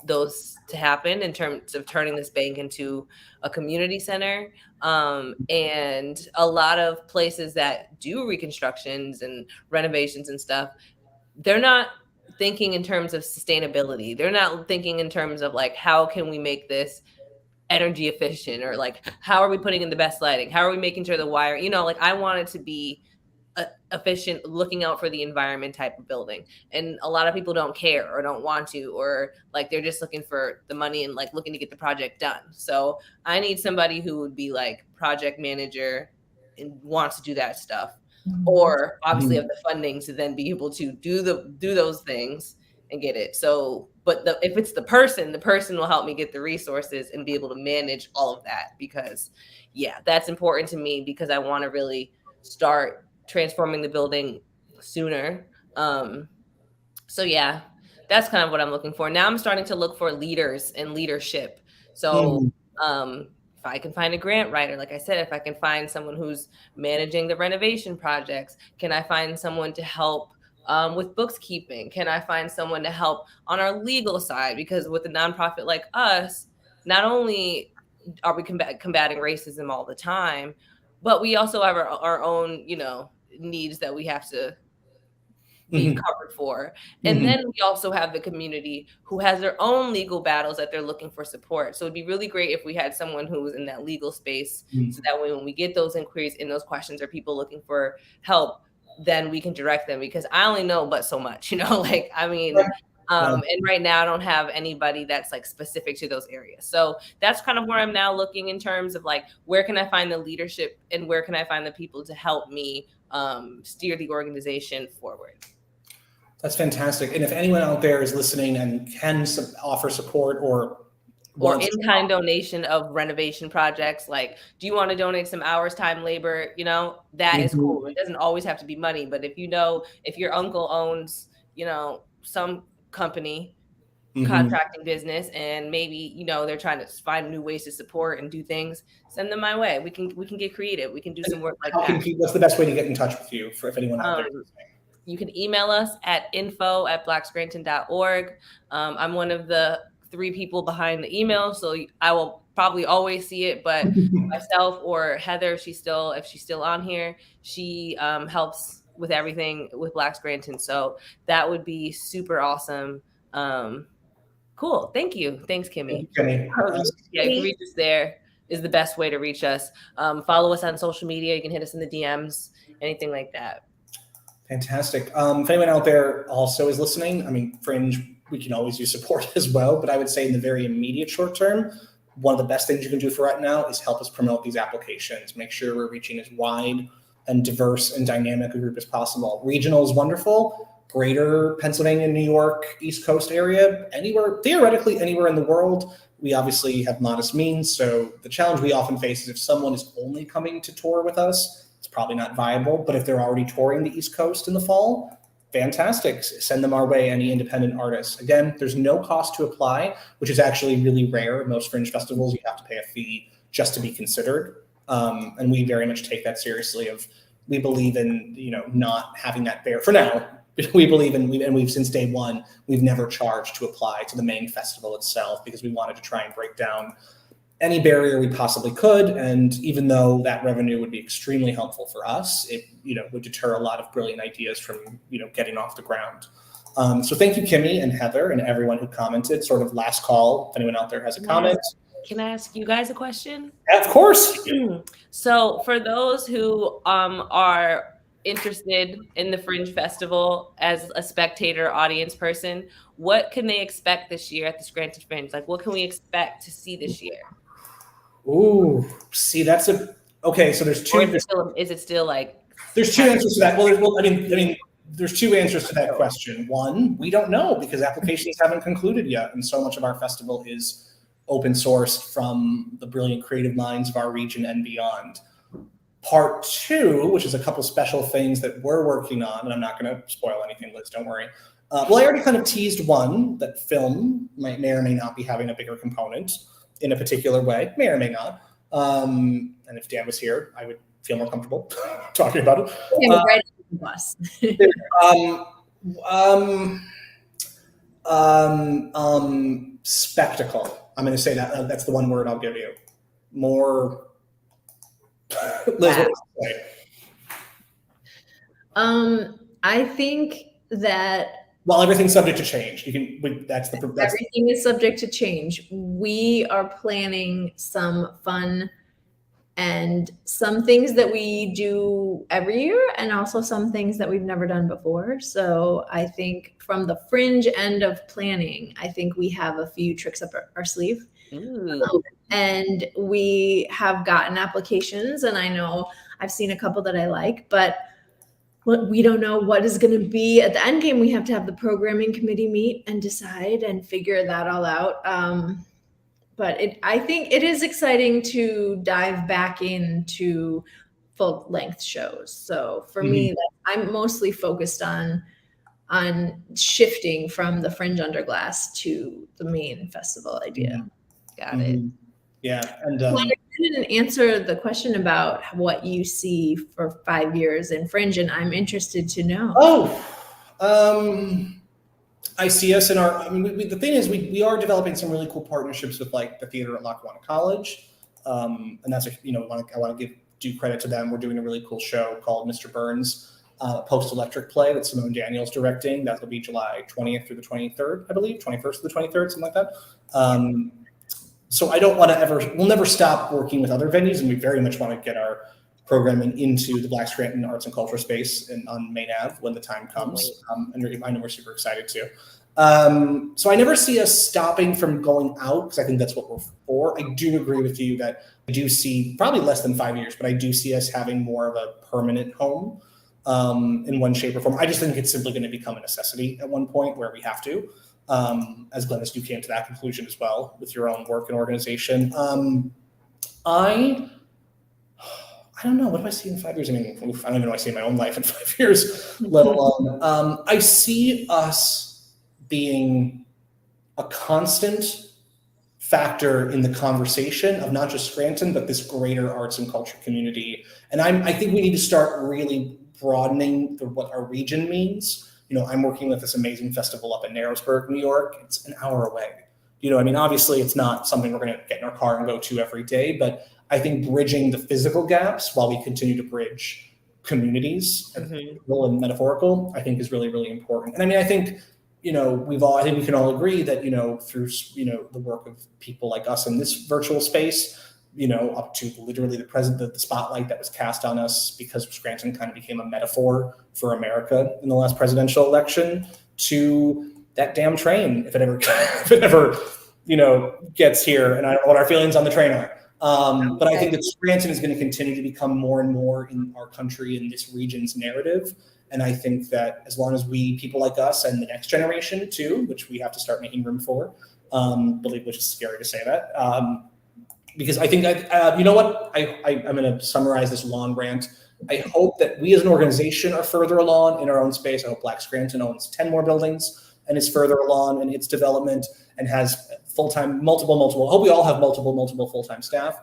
those to happen in terms of turning this bank into a community center. And a lot of places that do reconstructions and renovations and stuff, they're not thinking in terms of sustainability. They're not thinking in terms of like, how can we make this energy efficient, or like, how are we putting in the best lighting? How are we making sure the wire, like I want it to be efficient, looking out for the environment type of building. And a lot of people don't care or don't want to, or like they're just looking for the money and like looking to get the project done. So I need somebody who would be like project manager and wants to do that stuff, or obviously have the funding to then be able to do those things and get it. So, but if it's the person will help me get the resources and be able to manage all of that, because yeah, that's important to me, because I want to really start transforming the building sooner. So yeah, that's kind of what I'm looking for. Now I'm starting to look for leaders and leadership. So if I can find a grant writer, like I said, if I can find someone who's managing the renovation projects, can I find someone to help with bookkeeping? Can I find someone to help on our legal side? Because with a nonprofit like us, not only are we combating racism all the time, but we also have our own, needs that we have to be covered for. And then we also have the community who has their own legal battles that they're looking for support. So it'd be really great if we had someone who was in that legal space, so that way when we get those inquiries and those questions or people looking for help, then we can direct them, because I only know but so much, like, I mean, and right now I don't have anybody that's like specific to those areas. So that's kind of where I'm now looking in terms of like, where can I find the leadership and where can I find the people to help me steer the organization forward. That's fantastic. And if anyone out there is listening and can offer support or in-kind donation of renovation projects, like, do you want to donate some hours, time, labor? That is cool. It doesn't always have to be money, but if if your uncle owns, some company, contracting business, and maybe, they're trying to find new ways to support and do things, send them my way. We can get creative. We can do some work like that. What's the best way to get in touch with you if anyone out there is listening? You can email us at info@blackscranton.org. I'm one of the 3 people behind the email, so I will probably always see it, but myself or Heather, if she's still on here, she helps with everything with Black Scranton. So that would be super awesome. Cool. Thank you. Thanks, Kimmy. Kimmy. Yeah, you can reach us there is the best way to reach us. Follow us on social media. You can hit us in the DMs, anything like that. Fantastic. If anyone out there also is listening, I mean, Fringe, we can always use support as well, but I would say in the very immediate short term, one of the best things you can do for right now is help us promote these applications, make sure we're reaching as wide and diverse and dynamic a group as possible. Regional is wonderful. Greater Pennsylvania, New York, East Coast area, theoretically anywhere in the world. We obviously have modest means, so the challenge we often face is if someone is only coming to tour with us, it's probably not viable. But if they're already touring the East Coast in the fall, fantastic. Send them our way, any independent artists. Again, there's no cost to apply, which is actually really rare. Most Fringe festivals, you have to pay a fee just to be considered. And we very much take that seriously. We believe in, not having that bear for now. We believe in, and we've since day one, we've never charged to apply to the main festival itself, because we wanted to try and break down any barrier we possibly could. And even though that revenue would be extremely helpful for us, it would deter a lot of brilliant ideas from getting off the ground. So thank you, Kimmy and Heather and everyone who commented. Sort of last call, if anyone out there has a comment. Can I ask you guys a question? Of course. So for those who are interested in the Fringe Festival as a spectator audience person, what can they expect this year at the Scranton Fringe? Like, what can we expect to see this year? Ooh, see, that's okay. So there's two. Is it still like? There's two answers to that. Well, I mean, there's two answers to that question. One, we don't know, because applications haven't concluded yet, and so much of our festival is open sourced from the brilliant creative minds of our region and beyond. Part 2, which is a couple special things that we're working on, and I'm not going to spoil anything, Liz, don't worry. Well, I already kind of teased one, that film may or may not be having a bigger component, in a particular way, may or may not. And if Dan was here, I would feel more comfortable talking about it. Right under the bus. Spectacle. I'm going to say that. That's the one word I'll give you. More. Liz, what would you say? I think that Well, everything's subject to change. That's everything is subject to change. We are planning some fun and some things that we do every year and also some things that we've never done before. So I think from the fringe end of planning, I think we have a few tricks up our sleeve. And we have gotten applications, and I know I've seen a couple that I like, but we don't know what is going to be at the end game. We have to have the programming committee meet and decide and figure that all out. But I think it is exciting to dive back into full length shows. So for me, I'm mostly focused on shifting from the Fringe Underglass to the main festival idea. Got it. Yeah. And I didn't answer the question about what you see for 5 years in Fringe, and I'm interested to know. I see us in our. The thing is, we are developing some really cool partnerships with like the theater at Lackawanna College, and that's I want to give due credit to them. We're doing a really cool show called Mr. Burns, post-electric play that Simone Daniels directing. That will be July 20th through the 23rd, I believe, 21st to the 23rd, something like that. So I don't want to we'll never stop working with other venues, and we very much want to get our programming into the Black Scranton Arts and Culture space on Main Ave when the time comes. And I know we're super excited too. So I never see us stopping from going out because I think that's what we're for. I do agree with you that I do see probably less than 5 years, but I do see us having more of a permanent home in one shape or form. I just think it's simply going to become a necessity at one point where we have to. As Glennis, you came to that conclusion as well with your own work and organization. I don't know. What do I see in 5 years? I mean, I don't even know what I see in my own life in 5 years, let alone. I see us being a constant factor in the conversation of not just Scranton, but this greater arts and culture community. And I think we need to start really broadening what our region means. I'm working with this amazing festival up in Narrowsburg, New York. It's an hour away. Obviously it's not something we're going to get in our car and go to every day, but I think bridging the physical gaps while we continue to bridge communities, and metaphorical, I think is really, really important. And I think, I think we can all agree that, through, the work of people like us in this virtual space, up to literally the spotlight that was cast on us because Scranton kind of became a metaphor for America in the last presidential election, to that damn train, if it ever, gets here, and I don't know what our feelings on the train are. But I think that Scranton is going to continue to become more and more in our country and this region's narrative. And I think that as long as people like us and the next generation too, which we have to start making room for, which is scary to say that, because I think I'm going to summarize this long rant. I hope that we as an organization are further along in our own space. I hope Black Scranton owns 10 more buildings and is further along in its development and has full-time, multiple. I hope we all have multiple full-time staff.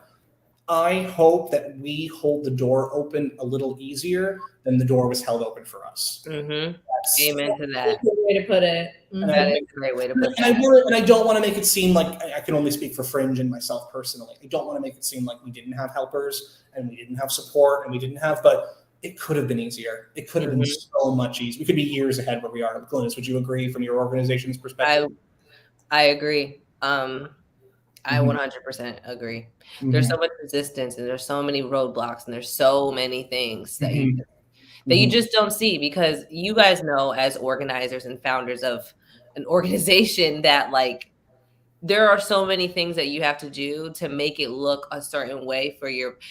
I hope that we hold the door open a little easier than the door was held open for us. Amen to that. That's a good way to put it. That is a great way to put it. And I don't want to make it seem like I can only speak for Fringe and myself personally. I don't want to make it seem like we didn't have helpers and we didn't have support and we didn't have, but it could have been easier. It could have been so much easier. We could be years ahead where we are. Glynis, would you agree from your organization's perspective? I agree. I 100% agree. There's so much resistance and there's so many roadblocks and there's so many things that you just don't see, because you guys know as organizers and founders of an organization that there are so many things that you have to do to make it look a certain way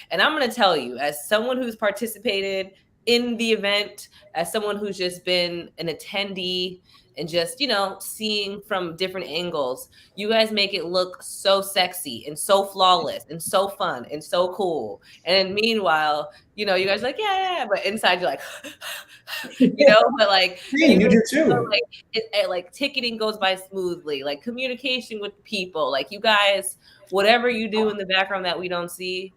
and I'm going to tell you, as someone who's participated in the event, as someone who's just been an attendee and just, seeing from different angles, you guys make it look so sexy and so flawless and so fun and so cool. And meanwhile, you guys are like, yeah, but inside you're like, but you do too. Ticketing goes by smoothly, communication with people, you guys whatever you do in the background that we don't see,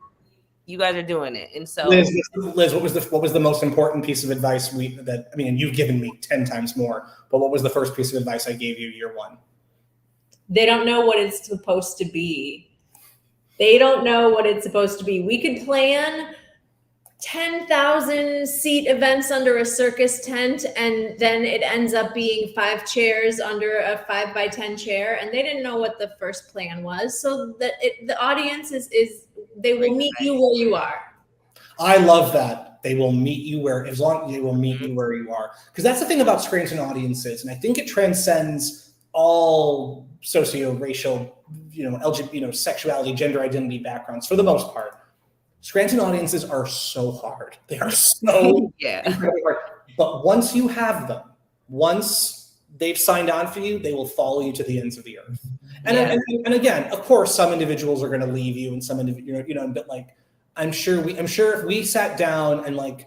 you guys are doing it. And so Liz, what was the most important piece of advice and you've given me 10 times more, but what was the first piece of advice I gave you year one? They don't know what it's supposed to be. They don't know what it's supposed to be. We could plan 10,000 seat events under a circus tent, and then it ends up being 5 chairs under a 5 by 10 chair, and they didn't know what the first plan was. So that the audience is they will meet you where you are. I love that. They will meet you where you are. Because that's the thing about Scranton audiences, and I think it transcends all socio-racial, LGBT, sexuality, gender identity backgrounds for the most part. Scranton audiences are so hard. They are so incredibly hard. But once you have them, once they've signed on for you, they will follow you to the ends of the earth. And again, of course, some individuals are going to leave you, and some but like, I'm sure if we sat down and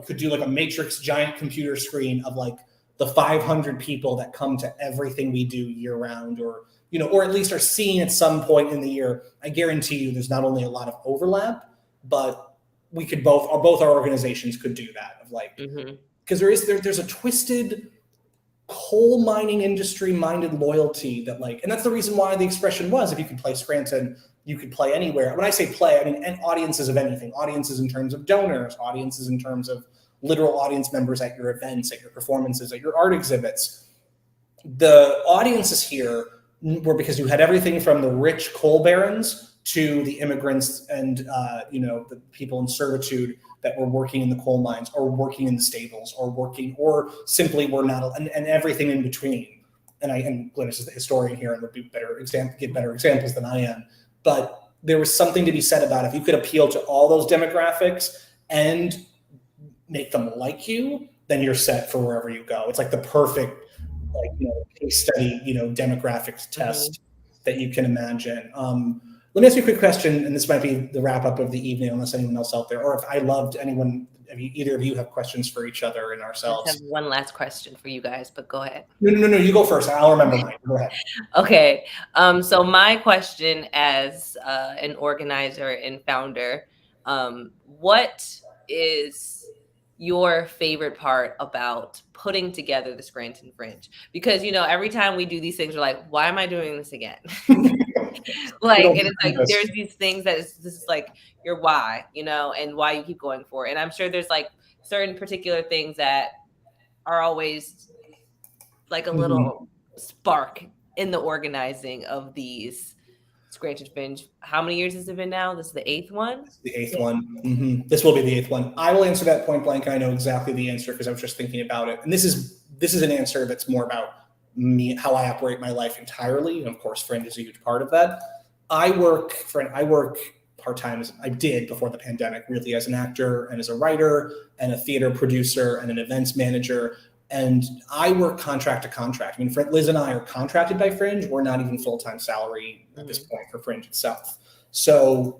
could do like a matrix giant computer screen of like the 500 people that come to everything we do year round, or at least are seen at some point in the year, I guarantee you there's not only a lot of overlap, but we could both our organizations could do that of like, because there's a twisted coal mining industry minded loyalty that and that's the reason why the expression was, if you could play Scranton, you could play anywhere. When I say play, I mean and audiences of anything, audiences in terms of donors, audiences in terms of literal audience members at your events, at your performances, at your art exhibits. The audiences here were because you had everything from the rich coal barons to the immigrants and the people in servitude that were working in the coal mines or working in the stables or simply were not, and everything in between. And Glynis is the historian here and would be give better examples than I am. But there was something to be said about if you could appeal to all those demographics and make them like you, then you're set for wherever you go. It's like the perfect case study, demographics test that you can imagine. Let me ask you a quick question, and this might be the wrap up of the evening, unless anyone else out there, or if either of you have questions for each other and ourselves. I have one last question for you guys, but go ahead. No, you go first. I'll remember mine. Go ahead. Okay. So my question as an organizer and founder, what is your favorite part about putting together the Scranton Fringe? Because, every time we do these things, we're like, why am I doing this again? And it's like, there's these things this is like your why, and why you keep going for it. And I'm sure there's like certain particular things that are always like a little spark in the organizing of these Scranton Fringe. How many years has it been now? This is the 8th one? The 8th one. This will be the 8th one. I will answer that point blank. I know exactly the answer because I was just thinking about it. And this is an answer that's more about me, how I operate my life entirely. And of course, Fringe is a huge part of that. I work part-time, as I did before the pandemic, really as an actor and as a writer and a theater producer and an events manager. And I work contract to contract. I mean, Liz and I are contracted by Fringe. We're not even full-time salary at this point for Fringe itself. So,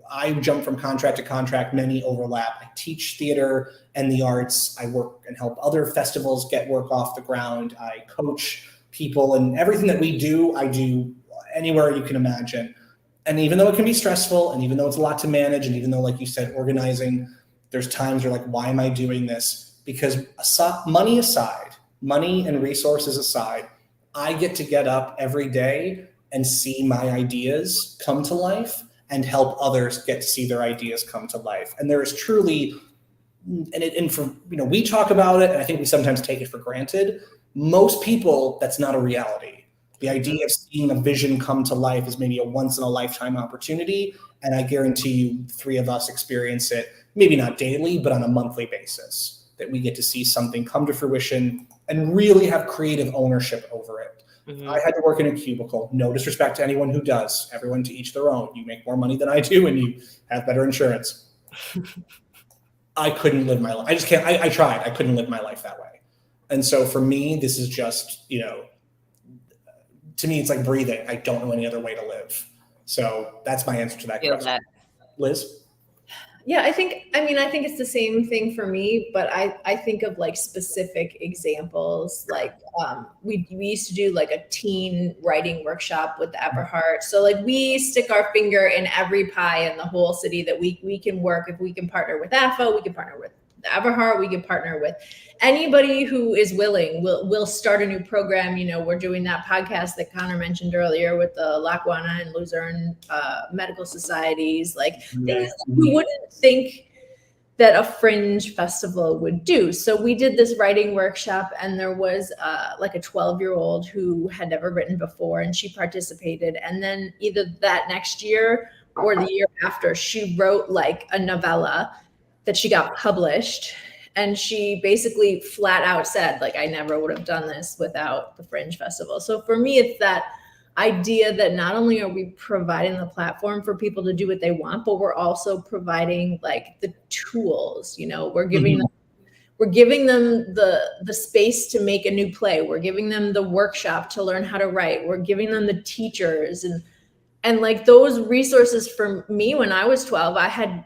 I jump from contract to contract, many overlap. I teach theater and the arts. I work and help other festivals get work off the ground. I coach people, and everything that we do, I do anywhere you can imagine. And even though it can be stressful, and even though it's a lot to manage, and even though, like you said, organizing, there's times you're like, why am I doing this? Because money aside, money and resources aside, I get to get up every day and see my ideas come to life and help others get to see their ideas come to life. And there is truly, we talk about it, and I think we sometimes take it for granted. Most people, that's not a reality. The idea of seeing a vision come to life is maybe a once in a lifetime opportunity. And I guarantee you 3 of us experience it, maybe not daily, but on a monthly basis, that we get to see something come to fruition and really have creative ownership over it. I had to work in a cubicle. No disrespect to anyone who does. Everyone to each their own. You make more money than I do and you have better insurance. I couldn't live my life. I just can't. I tried. I couldn't live my life that way. And so for me, this is just, to me, it's like breathing. I don't know any other way to live. So that's my answer to that question. Liz? Yeah, I think it's the same thing for me, but I think of like specific examples. Like we used to do like a teen writing workshop with the Everhart. So like we stick our finger in every pie in the whole city that we can work. If we can partner with AFA, we can partner with the Everhart, we can partner with anybody who is willing. We'll start a new program. You know, we're doing that podcast that Connor mentioned earlier with the Lackawanna and Luzerne medical societies, like things we wouldn't think that a fringe festival would do. So we did this writing workshop, and there was like a 12-year-old who had never written before, and she participated. And then either that next year or the year after, she wrote like a novella that she got published. And she basically flat out said, like, I never would have done this without the Fringe Festival. So for me, it's that idea that not only are we providing the platform for people to do what they want, but we're also providing like the tools. You know, we're giving them the space to make a new play. We're giving them the workshop to learn how to write. We're giving them the teachers and like those resources. For me, when I was 12, I had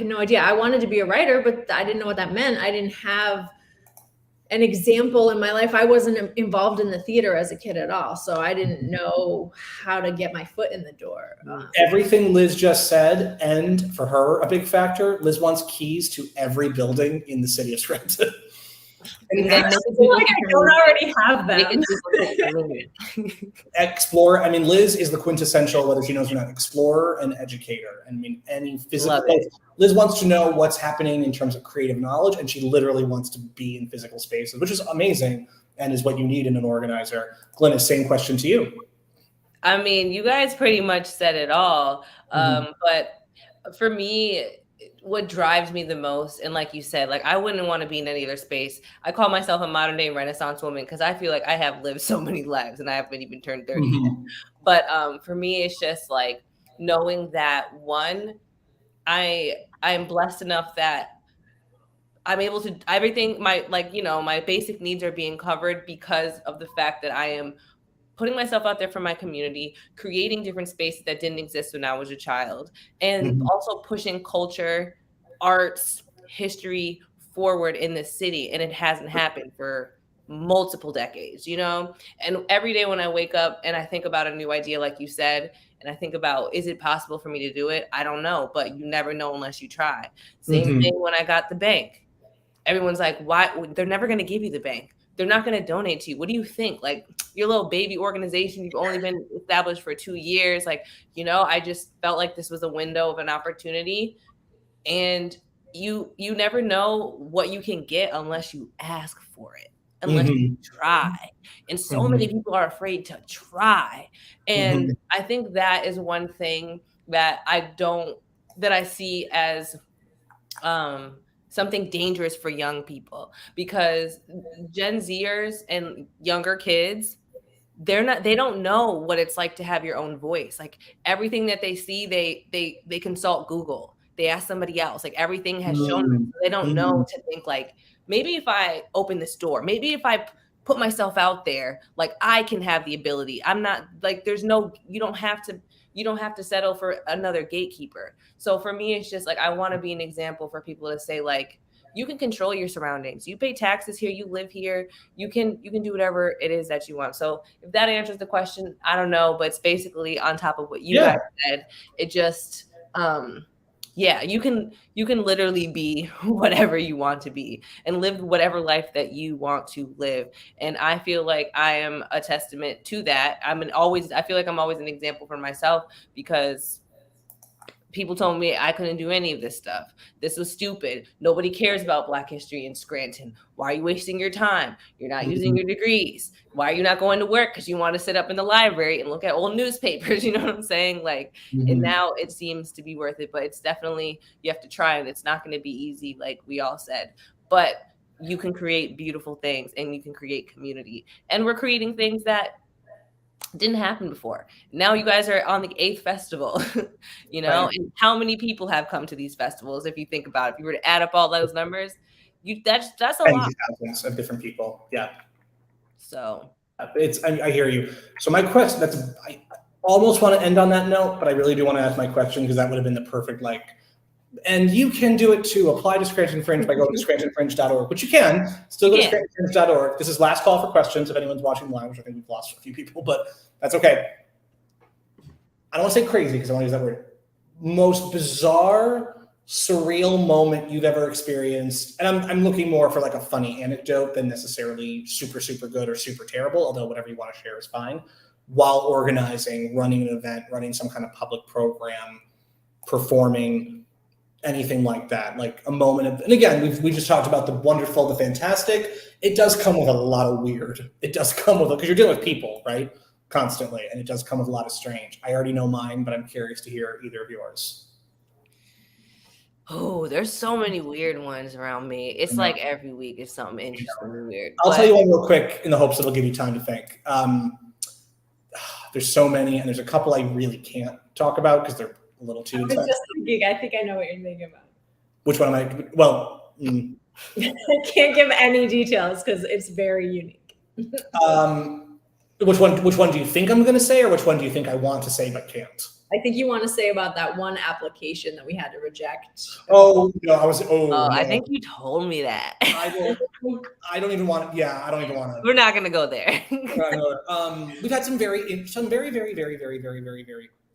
no idea. I wanted to be a writer, but I didn't know what that meant. I didn't have an example in my life. I wasn't involved in the theater as a kid at all. So I didn't know how to get my foot in the door. Everything Liz just said, and for her, a big factor, Liz wants keys to every building in the city of Scranton. And I feel like I don't already have them. Explore. I mean, Liz is the quintessential, whether she knows or not, explorer and educator. I mean, any physical. Liz wants to know what's happening in terms of creative knowledge, and she literally wants to be in physical spaces, which is amazing and is what you need in an organizer. Glennis, same question to you. I mean, you guys pretty much said it all. But for me, what drives me the most, and like you said, like I wouldn't want to be in any other space. I call myself a modern day Renaissance woman because I feel like I have lived so many lives and I haven't even turned 30 yet. But for me, it's just like knowing that one, I am blessed enough that I'm able to everything my basic needs are being covered because of the fact that I am putting myself out there for my community, creating different spaces that didn't exist when I was a child, and also pushing culture, arts, history forward in this city. And it hasn't happened for multiple decades, you know? And every day when I wake up and I think about a new idea, like you said, and I think about, is it possible for me to do it? I don't know, but you never know unless you try. Same thing when I got the bank. Everyone's like, why? They're never going to give you the bank. They're not going to donate to you. What do you think? Like your little baby organization, you've only been established for 2 years. Like, you know, I just felt like this was a window of an opportunity, and you never know what you can get unless you ask for it, unless you try. And so many people are afraid to try. And I think that is one thing that I see as, something dangerous for young people, because Gen Zers and younger kids, they don't know what it's like to have your own voice. Like everything that they see, they consult Google. They ask somebody else. Like everything has shown them. So they don't know to think like, maybe if I open this door, maybe if I put myself out there, like I can have the ability. I'm not like, you don't have to settle for another gatekeeper. So for me, it's just like, I want to be an example for people to say like, you can control your surroundings. You pay taxes here, you live here, you can do whatever it is that you want. So if that answers the question, I don't know, but it's basically on top of what you guys said. It just, you can literally be whatever you want to be and live whatever life that you want to live. And I feel like I am a testament to that. I feel like I'm always an example for myself, because people told me I couldn't do any of this stuff. This was stupid. Nobody cares about Black history in Scranton. Why are you wasting your time? You're not using your degrees. Why are you not going to work? Because you want to sit up in the library and look at old newspapers. You know what I'm saying? Like, and now it seems to be worth it, but it's definitely, you have to try, and it's not going to be easy, like we all said, but you can create beautiful things and you can create community. And we're creating things that didn't happen before. Now you guys are on the 8th festival, you know, and how many people have come to these festivals? If you think about it, if you were to add up all those numbers, that's a lot. Thousands of different people. Yeah. So I hear you. So my question, I almost want to end on that note, but I really do want to ask my question, because that would have been the perfect And you can do it too. Apply to Scranton Fringe by going to scrantonfringe.org, which you can. Still go to scrantonfringe.org. This is last call for questions if anyone's watching live, which I think we've lost a few people, but that's okay. I don't want to say crazy because I want to use that word. Most bizarre, surreal moment you've ever experienced. And I'm looking more for like a funny anecdote than necessarily super, super good or super terrible, although whatever you want to share is fine. While organizing, running an event, running some kind of public program, performing, anything like that, like a moment of, and again, we just talked about the wonderful, the fantastic. It does come with a lot of weird. It does come with, because you're dealing with people, right? Constantly. And it does come with a lot of strange. I already know mine, but I'm curious to hear either of yours. Oh, there's so many weird ones around me. It's like every week is something interesting and weird. I'll tell you one real quick in the hopes it'll give you time to think. There's so many, and there's a couple I really can't talk about because they're a little too intense. Just thinking, I think I know what you're thinking about. Which one am I? Well, I can't give any details because it's very unique. Which one do you think I'm going to say, or which one do you think I want to say but can't? I think you want to say about that one application that we had to reject. Oh no, no. I think you told me that. I don't even want to. Yeah, I don't even want to. We're not going to go there. We've had some very,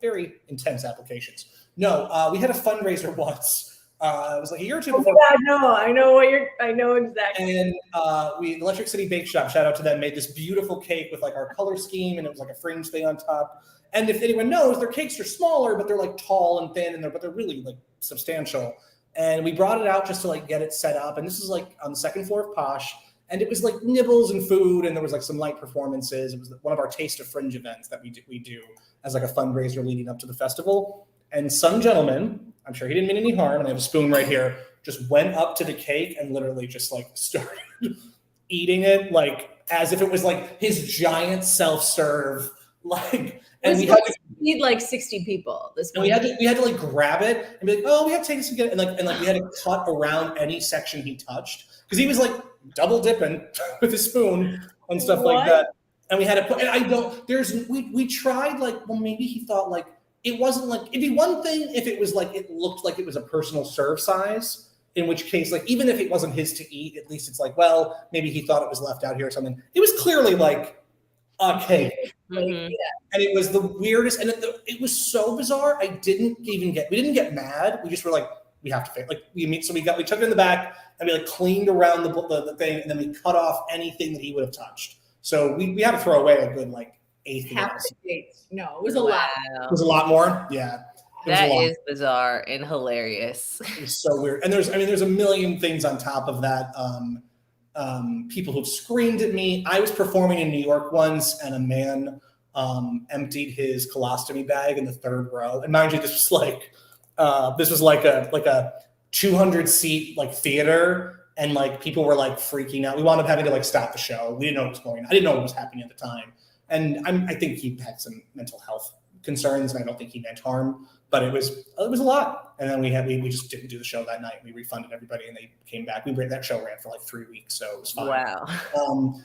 very intense applications. No, we had a fundraiser once. It was like a year or two before. I know exactly. And the Electric City Bake Shop, shout out to them, made this beautiful cake with like our color scheme, and it was like a fringe thing on top. And if anyone knows, their cakes are smaller, but they're like tall and thin, but they're really like substantial. And we brought it out just to like get it set up. And this is like on the second floor of Posh. And it was like nibbles and food, and there was like some light performances. It was one of our Taste of Fringe events that we do as like a fundraiser leading up to the festival. And some gentleman, I'm sure he didn't mean any harm, and I have a spoon right here, just went up to the cake and literally just like started eating it like as if it was like his giant self-serve, like. And we had to feed like 60 people. And we had to like grab it and be like, oh, we have to take this again, and like we had to cut around any section he touched because he was like double dipping with his spoon and stuff like that. And we had to put. And we tried like, well, maybe he thought like it wasn't like, it'd be one thing if it was like it looked like it was a personal serve size. In which case, like even if it wasn't his to eat, at least it's like, well, maybe he thought it was left out here or something. It was clearly like a cake. Mm-hmm. And it was the weirdest, and it was so bizarre. We didn't get mad. We just were like, we have to fix. Like we took it in the back and we like cleaned around the thing, and then we cut off anything that he would have touched. So we had to throw away a good like eighth. No, it was a lot. It was a lot more. Yeah. That is bizarre and hilarious. It's so weird. And there's a million things on top of that. People who've screamed at me. I was performing in New York once, and a man emptied his colostomy bag in the third row. And mind you, this was like a 200 seat like theater, and like people were like freaking out. We wound up having to like stop the show. We didn't know what was going on. I didn't know what was happening at the time. And I think he had some mental health concerns, and I don't think he meant harm. But it was a lot. And then we just didn't do the show that night. We refunded everybody, and they came back. That show ran for like 3 weeks, so it was fine. Wow.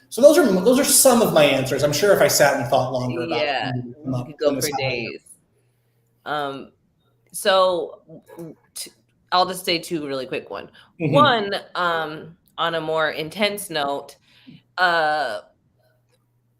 So those are some of my answers. I'm sure if I sat and thought longer about it, you could go for days. So I'll just say two really quick one. Mm-hmm. One, on a more intense note,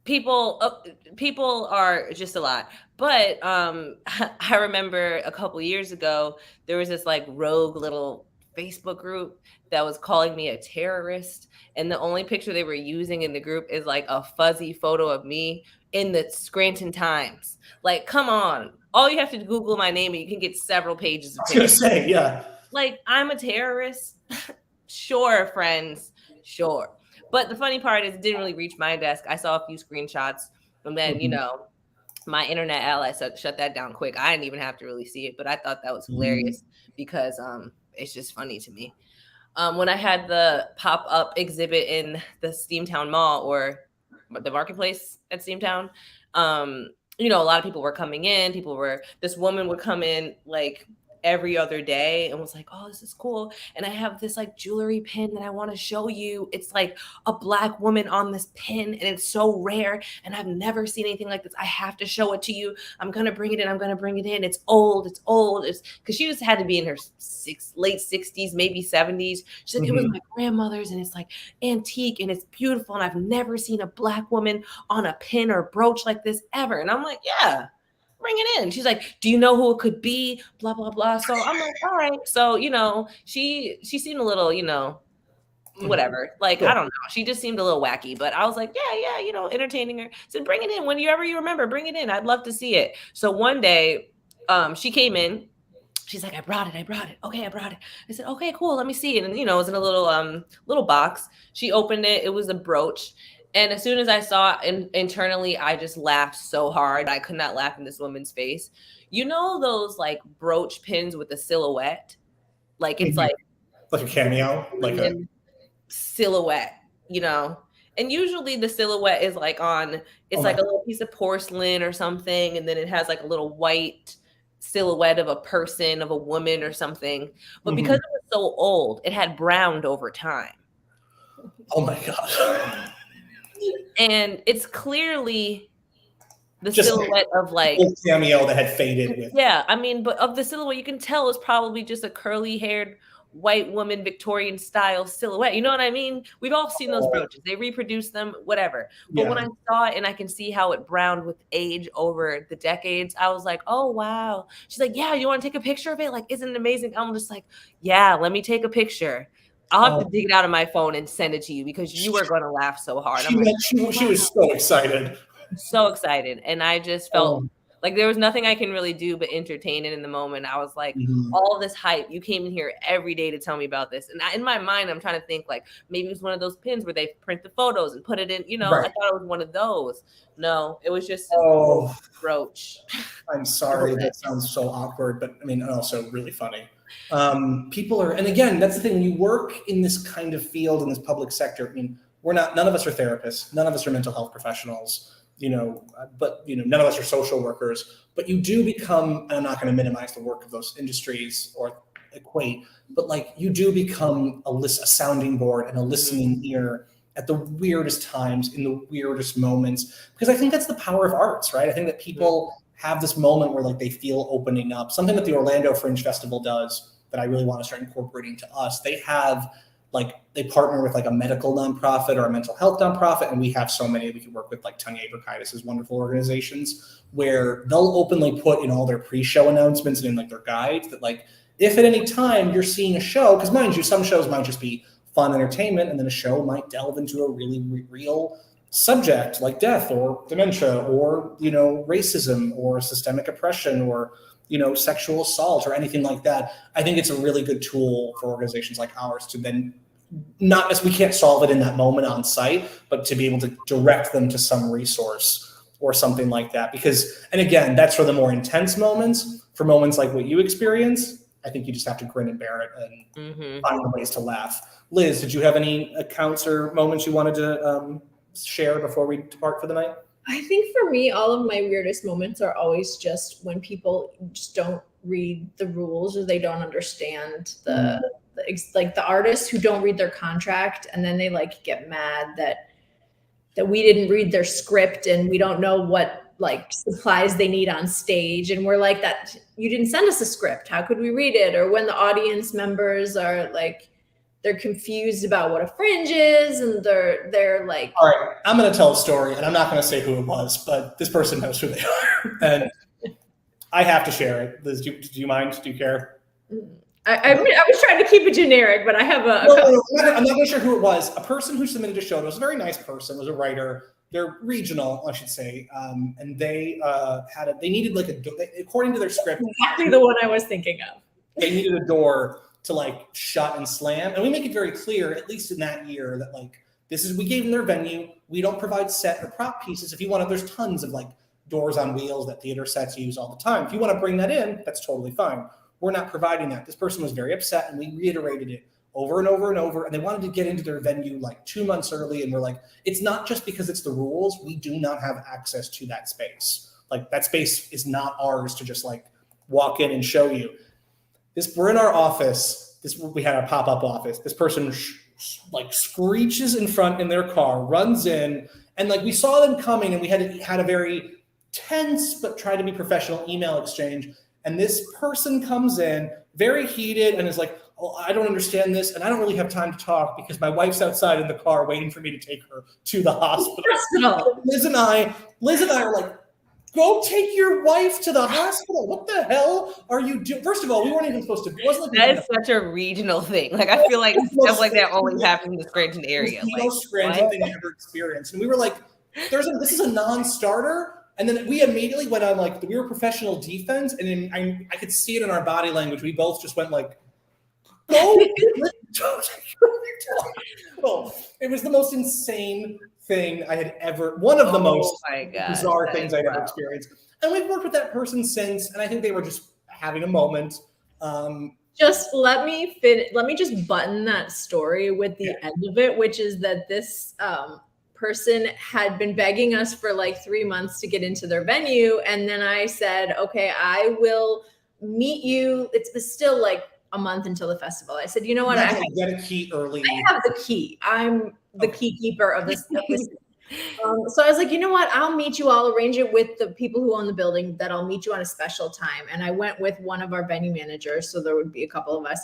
people are just a lot. But I remember a couple years ago, there was this like rogue little Facebook group that was calling me a terrorist. And the only picture they were using in the group is like a fuzzy photo of me in the Scranton Times. Like, come on. All you have to Google my name and you can get several pages of pictures. I was gonna say, yeah. Like, I'm a terrorist. Sure, friends. Sure. But the funny part is it didn't really reach my desk. I saw a few screenshots, and then, my internet ally shut that down quick. I didn't even have to really see it, but I thought that was hilarious because it's just funny to me. When I had the pop-up exhibit in the Steamtown Mall or the marketplace at Steamtown, a lot of people were coming in. This woman would come in like every other day and was like, oh, this is cool. And I have this like jewelry pin that I want to show you. It's like a Black woman on this pin and it's so rare. And I've never seen anything like this. I have to show it to you. I'm going to bring it in. I'm going to bring it in. It's old. It's old. It's because she just had to be in her late 60s, maybe 70s. She's like, it was my grandmother's and it's like antique and it's beautiful. And I've never seen a Black woman on a pin or brooch like this ever. And I'm like, yeah. Bring it in. She's like, do you know who it could be? Blah, blah, blah. So I'm like, all right. So, she seemed a little, whatever. Like, I don't know. She just seemed a little wacky, but I was like, yeah, entertaining her. Said, bring it in. Whenever you remember, bring it in. I'd love to see it. So one day, she came in. She's like, I brought it. Okay, I brought it. I said, okay, cool. Let me see it. And, it was in a little box. She opened it. It was a brooch. And as soon as I saw it internally, I just laughed so hard. I could not laugh in this woman's face. You know those like brooch pins with a silhouette? Like it's like a cameo, like a silhouette, And usually the silhouette is like like a little piece of porcelain or something, and then it has like a little white silhouette of a person, of a woman or something. But because it was so old, it had browned over time. Oh my God. And it's clearly the silhouette of like cameo that had faded with. Yeah, I mean, but of the silhouette, you can tell it's probably just a curly-haired white woman Victorian style silhouette. You know what I mean? We've all seen those brooches. They reproduce them, whatever. But when I saw it and I can see how it browned with age over the decades, I was like, oh, wow. She's like, yeah, you want to take a picture of it? Like, isn't it amazing? I'm just like, yeah, let me take a picture. I'll have to dig it out of my phone and send it to you because you are going to laugh so hard. She was so excited. So excited. And I just felt like there was nothing I can really do but entertain it in the moment. I was like, all this hype. You came in here every day to tell me about this. And in my mind, I'm trying to think like maybe it was one of those pins where they print the photos and put it in, I thought it was one of those. No, it was just a brooch. I'm sorry. That sounds so awkward, but I mean, also really funny. People are, and again, that's the thing, when you work in this kind of field in this public sector, I mean, none of us are therapists, none of us are mental health professionals, but none of us are social workers, but you do become, and I'm not going to minimize the work of those industries or equate, but like you do become a sounding board and a listening ear at the weirdest times, in the weirdest moments, because I think that's the power of arts, right? I think that people have this moment where like they feel opening up. Something that the Orlando Fringe Festival does that I really want to start incorporating to us. They have they partner with like a medical nonprofit or a mental health nonprofit. And we have so mmany. We can work with like Tanya Aberkaitis' wonderful organizations where they'll openly put in all their pre-show announcements and in like their guides that like, if at any time you're seeing a show, because mind you, some shows might just be fun entertainment, and then a show might delve into a really real subject like death or dementia or, racism or systemic oppression or, sexual assault or anything like that. I think it's a really good tool for organizations like ours to then not as we can't solve it in that moment on site, but to be able to direct them to some resource or something like that. Because, and again, that's for the more intense moments. For moments like what you experience, I think you just have to grin and bear it and find ways to laugh. Liz, did you have any accounts or moments you wanted to share before we depart for the night? I think for me, all of my weirdest moments are always just when people just don't read the rules or they don't understand the artists who don't read their contract, and then they like get mad that we didn't read their script and we don't know what like supplies they need on stage, and we're like, that you didn't send us a script, how could we read it? Or when the audience members are like, they're confused about what a fringe is, and they're like, all right, I'm going to tell a story, and I'm not going to say who it was, but this person knows who they are, and I have to share it. Liz, do you mind? Do you care? I was trying to keep it generic, but I have a. No, I'm not really sure who it was. A person who submitted a show. It was a very nice person. Was a writer. They're regional, I should say, and they they needed like according to their script. Exactly the one I was thinking of. They needed a door to like shut and slam. And we make it very clear, at least in that year, that like, we gave them their venue. We don't provide set or prop pieces. If you want to, there's tons of like doors on wheels that theater sets use all the time. If you want to bring that in, that's totally fine. We're not providing that. This person was very upset, and we reiterated it over and over and over. And they wanted to get into their venue like 2 months early. And we're like, it's not just because it's the rules. We do not have access to that space. Like that space is not ours to just like walk in and show you. we're in our office. We had a pop-up office. This person screeches in front in their car, runs in, and like we saw them coming, and we had a very tense but tried to be professional email exchange. And this person comes in very heated and is like, "Oh, I don't understand this, and I don't really have time to talk because my wife's outside in the car waiting for me to take her to the hospital." Liz and I are like, "Go take your wife to the hospital. What the hell are you doing?" First of all, we weren't even supposed to. It wasn't like that is such a regional thing. Like, I feel like stuff like that always happens in the Scranton area. It was the most Scranton thing I ever experienced. And we were like, this is a non-starter. And then we immediately went on like, we were professional defense. And then I could see it in our body language. We both just went like, "Go." Well, it was the most insane thing I had ever, one of the most bizarre things I've ever experienced. And we've worked with that person since, and I think they were just having a moment. Just let me just button that story with the end of it, which is that this person had been begging us for like 3 months to get into their venue. And then I said, "Okay, I will meet you." It's still like a month until the festival. I said, "You know what? I get a key early. I have the key. I'm the key keeper of this." So I was like, "You know what? I'll meet you. I'll arrange it with the people who own the building that I'll meet you on a special time." And I went with one of our venue managers, so there would be a couple of us.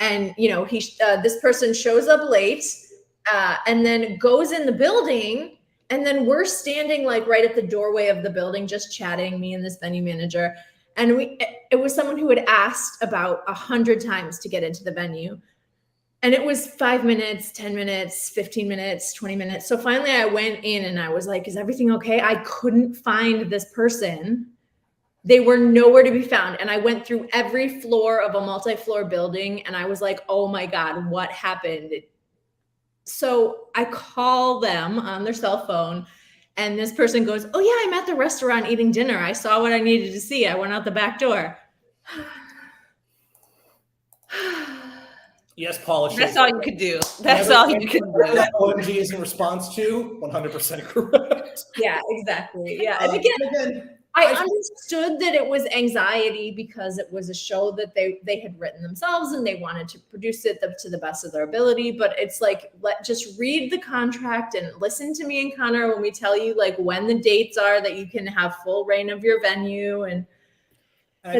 And this person shows up late, and then goes in the building, and then we're standing like right at the doorway of the building, just chatting, me and this venue manager. And it was someone who had asked about 100 times to get into the venue. And it was 5 minutes, 10 minutes, 15 minutes, 20 minutes. So finally I went in and I was like, "Is everything okay?" I couldn't find this person. They were nowhere to be found. And I went through every floor of a multi-floor building and I was like, "Oh my God, what happened?" So I call them on their cell phone and this person goes, "Oh yeah, I'm at the restaurant eating dinner. I saw what I needed to see. I went out the back door." Yes, Paula. That's all you could do. That's all you could do. That OMG is in response to 100% correct. Yeah, exactly. Yeah. And again, I understood that it was anxiety because it was a show that they had written themselves and they wanted to produce it to the best of their ability. But it's like, just read the contract and listen to me and Connor when we tell you like when the dates are that you can have full reign of your venue. And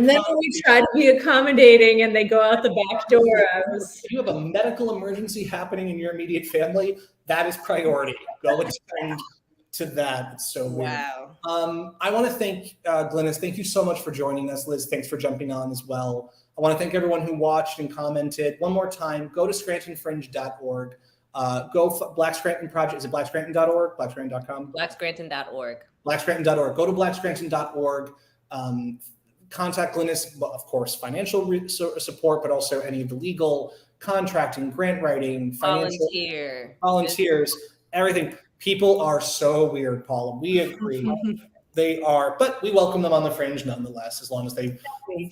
then when we try to be accommodating and they go out the back door. If you have a medical emergency happening in your immediate family, that is priority. Go attend to that. It's so weird. Wow. I want to thank Glynis. Thank you so much for joining us. Liz, thanks for jumping on as well. I want to thank everyone who watched and commented. One more time, go to scrantonfringe.org. Go Black Scranton Project. Is it blackscranton.org? Blackscranton.com? Blackscranton.org. Blackscranton.org. Go to blackscranton.org. Contact Glynis, of course, financial support, but also any of the legal, contracting, grant writing, volunteers, everything. People are so weird, Paula. We agree. They are, but we welcome them on the Fringe nonetheless, as long as they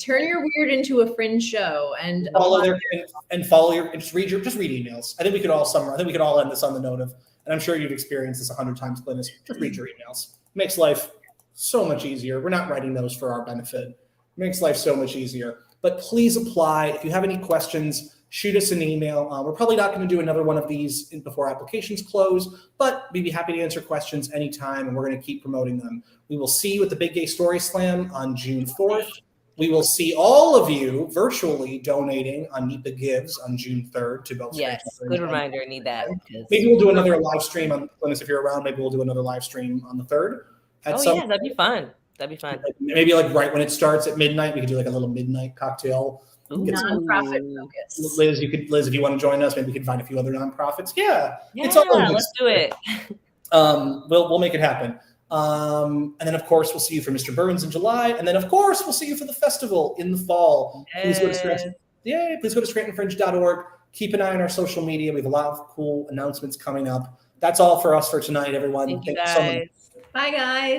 turn your weird into a Fringe show and follow just read emails. I think we could all summarize. I think we could all end this on the note of, and I'm sure you've experienced this 100 times, Glynis. Just read your emails. It makes life so much easier. We're not writing those for our benefit. Makes life so much easier. But please apply. If you have any questions, shoot us an email. We're probably not going to do another one of these before applications close, but we'd be happy to answer questions anytime, and we're going to keep promoting them. We will see you at the Big Gay Story Slam on June 4th. We will see all of you virtually donating on NEPA Gives on June 3rd to both. Yes, good reminder. I need that. Maybe we'll do another live stream on Glynis, if you're around. Maybe we'll do another live stream on the 3rd. Yeah, that'd be fun. That'd be fun. Maybe like right when it starts at midnight, we could do like a little midnight cocktail. Nonprofit focus. Liz, if you want to join us, maybe we can find a few other nonprofits. Yeah, it's all let's do it. We'll make it happen. And then of course we'll see you for Mr. Burns in July, and then of course we'll see you for the festival in the fall. Please go to scrantonfringe.org. Keep an eye on our social media. We have a lot of cool announcements coming up. That's all for us for tonight, everyone. Thank you so much. Bye, guys.